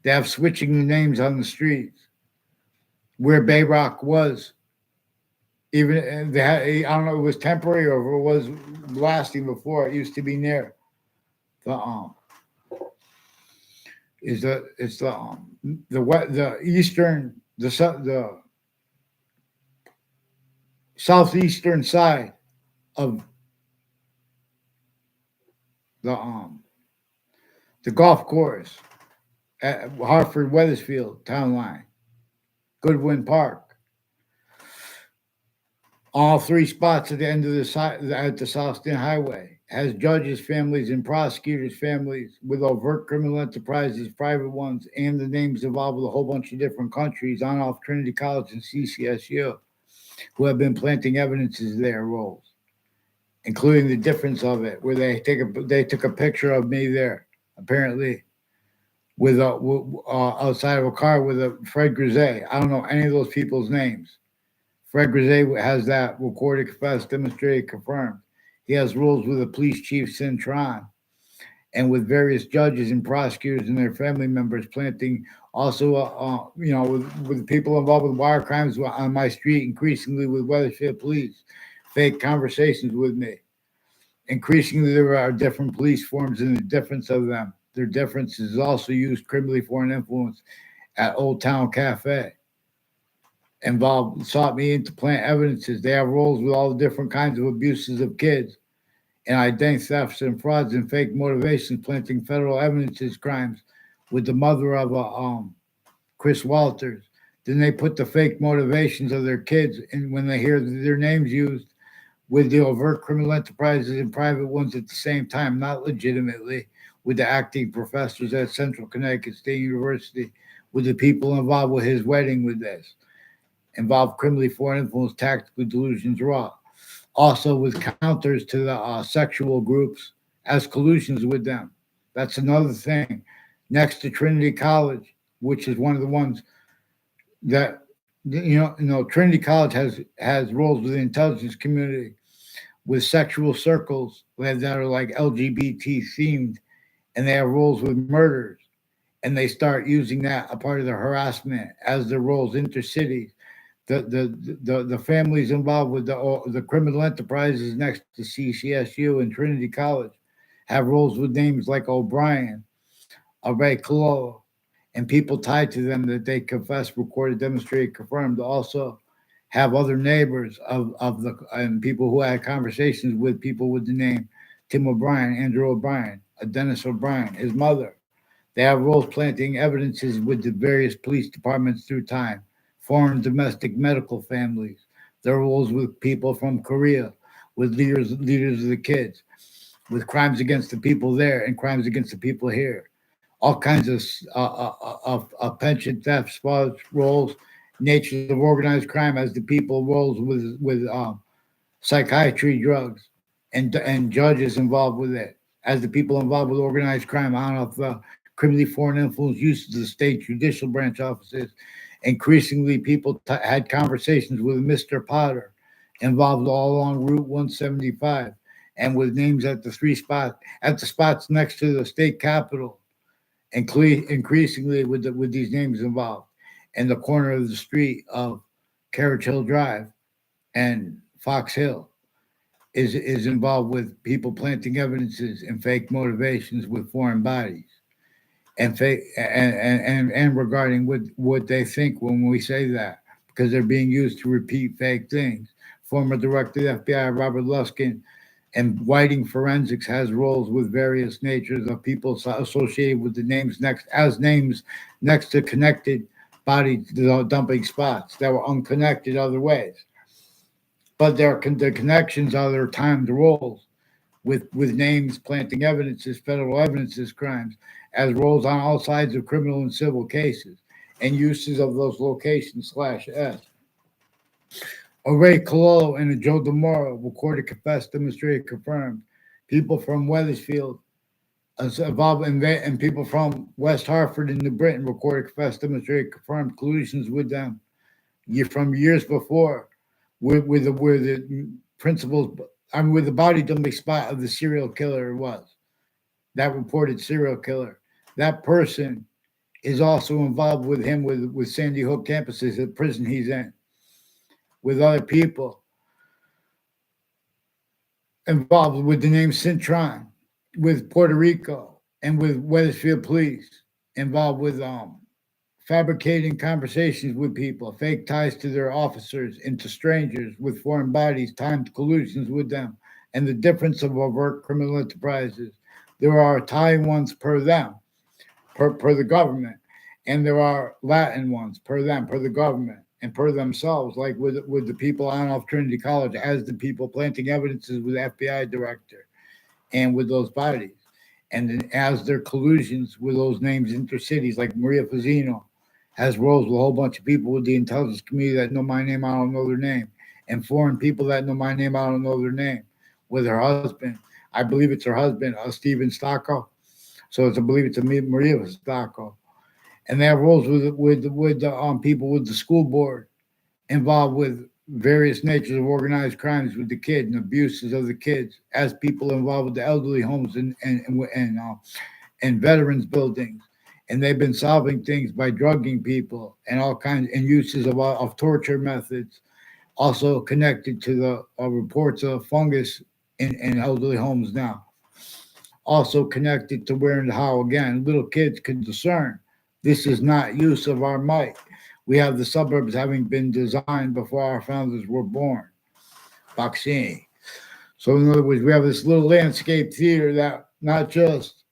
Speaker 1: They have switching the names on the streets. Where Bayrock was, even they had, I don't know, it was temporary or if it was lasting before. It used to be near the eastern, the southeastern side of the golf course at Hartford Wethersfield town line, Goodwin Park. All three spots at the end of the side at the Southton Highway has judges' families and prosecutors' families with overt criminal enterprises, private ones, and the names involved with a whole bunch of different countries on off Trinity College and CCSU, who have been planting evidences of their roles, including the difference of it, where they took a picture of me there, apparently, with outside of a car with a Fred Grisey. I don't know any of those people's names. Fred Grisey has that recorded, confessed, demonstrated, confirmed. He has rules with the police chief, Cintron, and with various judges and prosecutors and their family members planting also, with people involved with wire crimes on my street, increasingly with Wethersfield police, fake conversations with me. Increasingly, there are different police forms and the difference of them. Their difference is also used criminally foreign influence at Old Town Cafe. Sought me in to plant evidences. They have roles with all the different kinds of abuses of kids and identity thefts and frauds and fake motivations, planting federal evidences crimes with the mother of Chris Walters. Then they put the fake motivations of their kids, and when they hear their names used with the overt criminal enterprises and private ones at the same time, not legitimately, with the acting professors at Central Connecticut State University, with the people involved with his wedding with this. Involved criminally foreign influence, tactical delusions, raw. Also with counters to the sexual groups as collusions with them. That's another thing. Next to Trinity College, which is one of the ones that Trinity College has roles with the intelligence community, with sexual circles that are like LGBT themed, and they have roles with murders, and they start using that a part of the harassment as their roles intercities. The families involved with the criminal enterprises next to CCSU and Trinity College have roles with names like O'Brien, Ray Colo, and people tied to them that they confess, recorded, demonstrated, confirmed. Also have other neighbors and people who had conversations with people with the name Tim O'Brien, Andrew O'Brien, Dennis O'Brien, his mother. They have roles planting evidences with the various police departments through time. foreign domestic medical families, their roles with people from Korea, with leaders of the kids, with crimes against the people there and crimes against the people here. All kinds of pension theft, spots, roles, natures of organized crime as the people roles with psychiatry, drugs, and judges involved with it, as the people involved with organized crime on of criminally foreign influence uses of the state judicial branch offices. Increasingly, people had conversations with Mr. Potter, involved all along Route 175, and with names at the spots next to the state capitol, increasingly with these names involved, and the corner of the street of Carriage Hill Drive and Fox Hill is involved with people planting evidences and fake motivations with foreign bodies and fake and regarding what they think when we say that, because they're being used to repeat fake things. Former director of the FBI Robert Luskin and Whiting Forensics has roles with various natures of people associated with the names names next to connected body dumping spots that were unconnected other ways. But the connections are their timed roles with names planting evidences, federal evidences, crimes as roles on all sides of criminal and civil cases, and uses of those locations slash S. A Ray Cololo and a Joe DeMoro recorded, confessed, demonstrated, confirmed. People from Weathersfield involved and people from West Hartford and New Britain recorded, confessed, demonstrated, confirmed collusions with them from years before, where the principals, I mean, where the body dumping spot of the serial killer was, that reported serial killer. That person is also involved with him with Sandy Hook campuses, the prison he's in, with other people involved with the name Cintron, with Puerto Rico, and with Weathersfield Police, involved with fabricating conversations with people, fake ties to their officers and to strangers with foreign bodies, timed collusions with them, and the difference of overt criminal enterprises. There are Thai ones per them, per the government, and there are Latin ones per them, per the government, and per themselves, like with the people on off Trinity College, as the people planting evidences with the FBI director and with those bodies. And then as their collusions with those names intercities, like Maria Fazzino has roles with a whole bunch of people with the intelligence community that know my name, I don't know their name, and foreign people that know my name, I don't know their name, with her husband. I believe it's her husband, Stephen Stocco. So I believe it's a Maria Stocco. And they have roles with the people with the school board involved with various natures of organized crimes with the kid and abuses of the kids, as people involved with the elderly homes and veterans buildings, and they've been solving things by drugging people and all kinds and uses of torture methods. Also connected to the reports of fungus in elderly homes now. Also connected to where and how again little kids can discern this is not use of our might. We have the suburbs having been designed before our founders were born. Boxini. So in other words, we have this little landscape theater that not just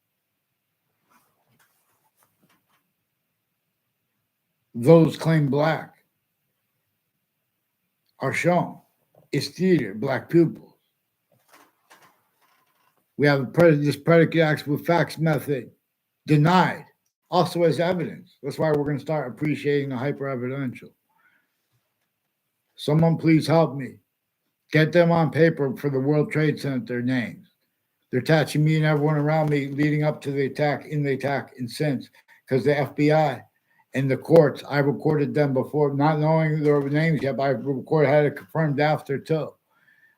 Speaker 1: those claimed black are shown. It's theater, black pupils. We have this predicate acts with facts method denied, also as evidence. That's why we're going to start appreciating the hyper evidential. Someone please help me. Get them on paper for the World Trade Center names. They're attaching me and everyone around me leading up to the attack, and since, because the FBI and the courts, I recorded them before, not knowing their names yet, but I had it confirmed after too.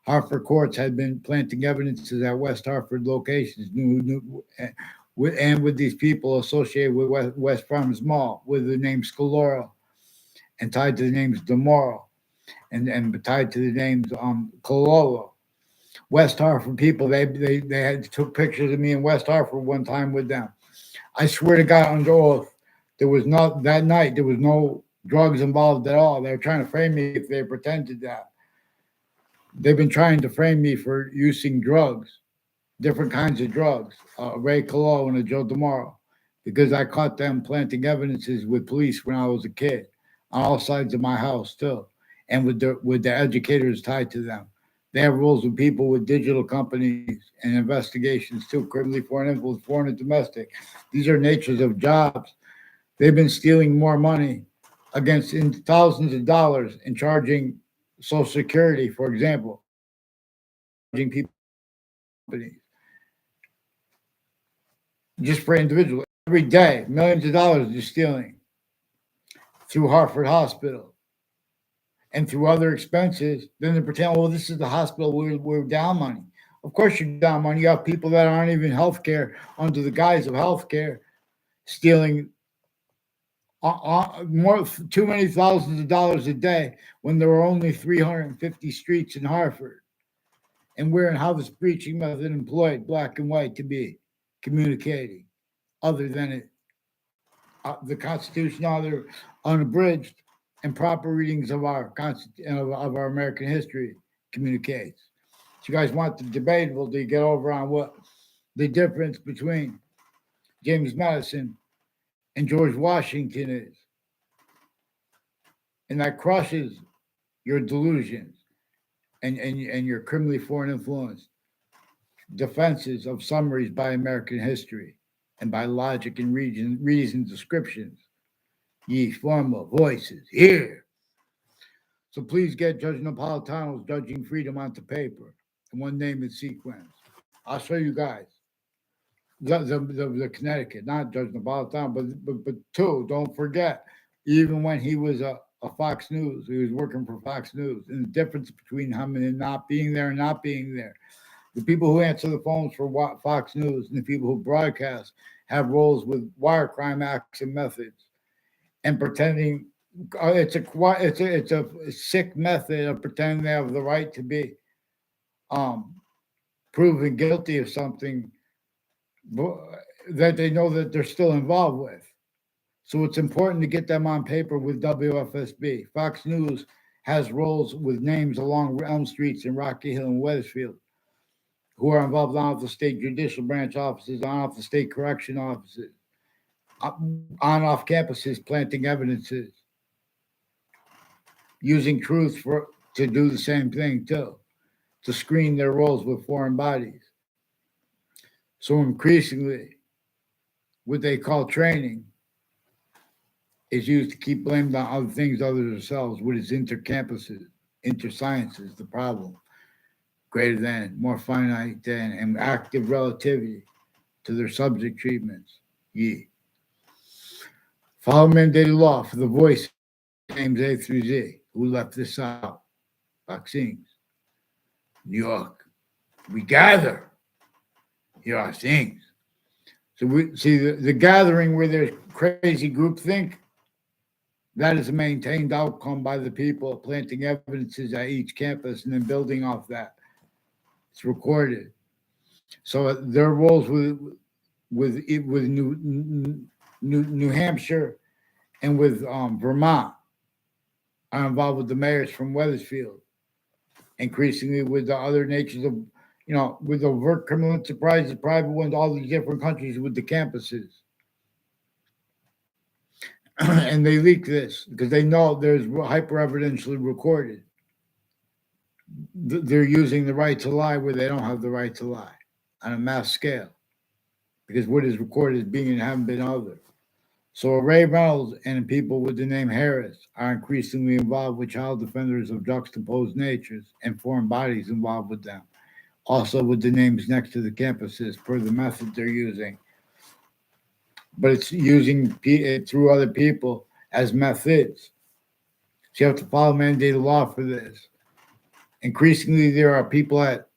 Speaker 1: Hartford courts had been planting evidences at West Hartford locations, and with these people associated with West Farmers Mall, with the name Scalora, and tied to the names DeMoro, and tied to the names Cololo. West Hartford people, they had took pictures of me in West Hartford one time with them. I swear to God under oath, there was not that night. There was no drugs involved at all. They were trying to frame me if they pretended that. They've been trying to frame me for using drugs, different kinds of drugs, Ray Colo and a Joe DeMoro, because I caught them planting evidences with police when I was a kid on all sides of my house too, and with the educators tied to them. They have rules with people with digital companies and investigations too, criminally foreign influence, foreign and domestic. These are natures of jobs. They've been stealing more money against in thousands of dollars and charging Social Security, for example, charging people companies just for individuals every day, millions of dollars they're stealing through Hartford Hospital and through other expenses. Then they pretend, well, this is the hospital, we're down money. Of course, you're down money. You have people that aren't even healthcare under the guise of healthcare stealing more too many thousands of dollars a day when there were only 350 streets in Hartford. And where and how this preaching method employed black and white to be communicating, other than the Constitution, other unabridged and proper readings of our of our American history communicates. So you guys want the debatable to get over on what the difference between James Madison and George Washington is, and that crushes your delusions and your criminally foreign influence defenses of summaries by American history and by logic and reason descriptions. Ye formal voices here. So please get Judge Napolitano's Judging Freedom onto paper in one name and sequence. I'll show you guys. The Connecticut, not Judge Napolitano, but two, don't forget, even when he was a Fox News, he was working for Fox News, and the difference between him and not being there and not being there. The people who answer the phones for Fox News and the people who broadcast have roles with wire crime acts and methods, and pretending it's a sick method of pretending they have the right to be um, proven guilty of something that they know that they're still involved with. So it's important to get them on paper with WFSB. Fox News has roles with names along Elm Streets in Rocky Hill and Wethersfield who are involved on off the state judicial branch offices, on off the state correction offices, on off campuses planting evidences, using truth to do the same thing too, to screen their roles with foreign bodies. So increasingly, what they call training is used to keep blamed on other things other than themselves, what is intercampuses, intersciences, the problem, greater than, more finite than, and active relativity to their subject treatments. Ye. Follow mandated law for the voice names A through Z. Who left this out? Vaccines. New York. We gather. Here are things. So we see the gathering where there's crazy groupthink. That is a maintained outcome by the people planting evidences at each campus and then building off that. It's recorded. So their roles with New Hampshire and with Vermont are involved with the mayors from Wethersfield, increasingly with the other natures of, with overt criminal enterprises, private ones, all these different countries with the campuses. And they leak this because they know there's hyper evidentially recorded. They're using the right to lie where they don't have the right to lie on a mass scale because what is recorded is being and haven't been othered. So Ray Reynolds and people with the name Harris are increasingly involved with child defenders of juxtaposed natures and foreign bodies involved with them. Also with the names next to the campuses per the method they're using. But it's using it through other people as methods. So you have to follow mandated law for this. Increasingly, there are people at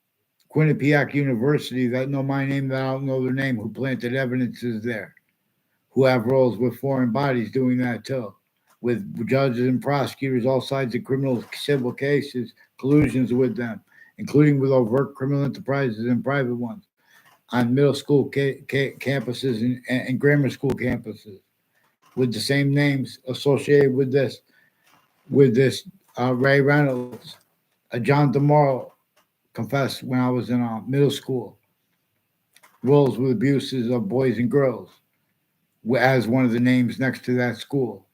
Speaker 1: Quinnipiac University that know my name, that I don't know their name, who planted evidences there, who have roles with foreign bodies doing that too, with judges and prosecutors, all sides of criminal civil cases, collusions with them, including with overt criminal enterprises and private ones on middle school campuses and grammar school campuses with the same names associated with this Ray Reynolds. John DeMorrow confessed when I was in middle school, roles with abuses of boys and girls as one of the names next to that school.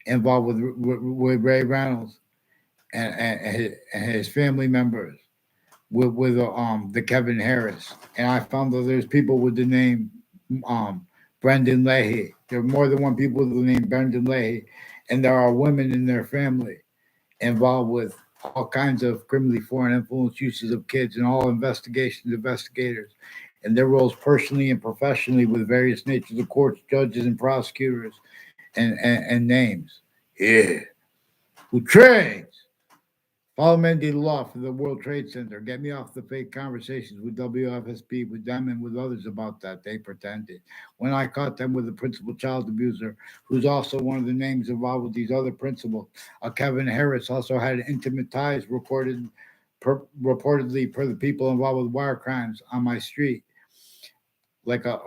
Speaker 1: involved with Ray Reynolds and his family members with the Kevin Harris, and I found that there's people with the name um Brendan Leahy. There are more than one people with the name Brendan Leahy, and there are women in their family involved with all kinds of criminally foreign influence uses of kids and all investigators and their roles personally and professionally with various natures of courts, judges, and prosecutors and names. Yeah. Who trades? Follow Mendy Law for the World Trade Center. Get me off the fake conversations with WFSP, with them, and with others about that. They pretended. When I caught them with the principal child abuser, who's also one of the names involved with these other principals, Kevin Harris also had intimate ties reportedly per the people involved with wire crimes on my street, like a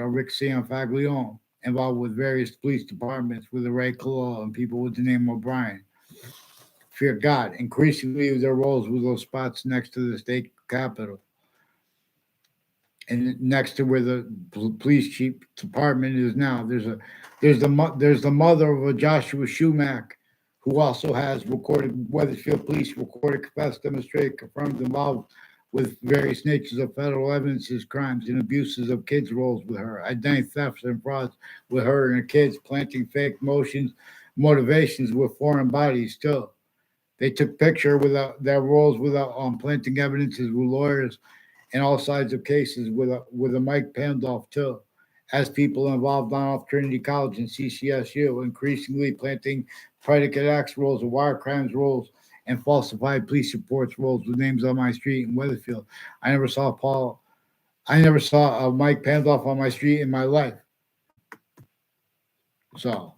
Speaker 1: Rick Faglione, involved with various police departments with the Ray Kalal and people with the name O'Brien. Fear God. Increasingly, their roles with those spots next to the state capitol and next to where the police chief department is now. There's the mother of a Joshua Schumack, who also has recorded Weathersfield police recorded confessed, demonstrated, confirmed involved with various natures of federal evidences, crimes, and abuses of kids' roles with her, identity thefts and frauds with her and her kids, planting fake motivations with foreign bodies too. They took picture without their roles without planting evidences with lawyers and all sides of cases with a Mike Pandolf too, as people involved on off Trinity College and CCSU, increasingly planting predicate acts roles of wire crimes roles and falsified police reports roles with names on my street in Weatherfield. I never saw Paul. I never saw Mike Pandolf on my street in my life. So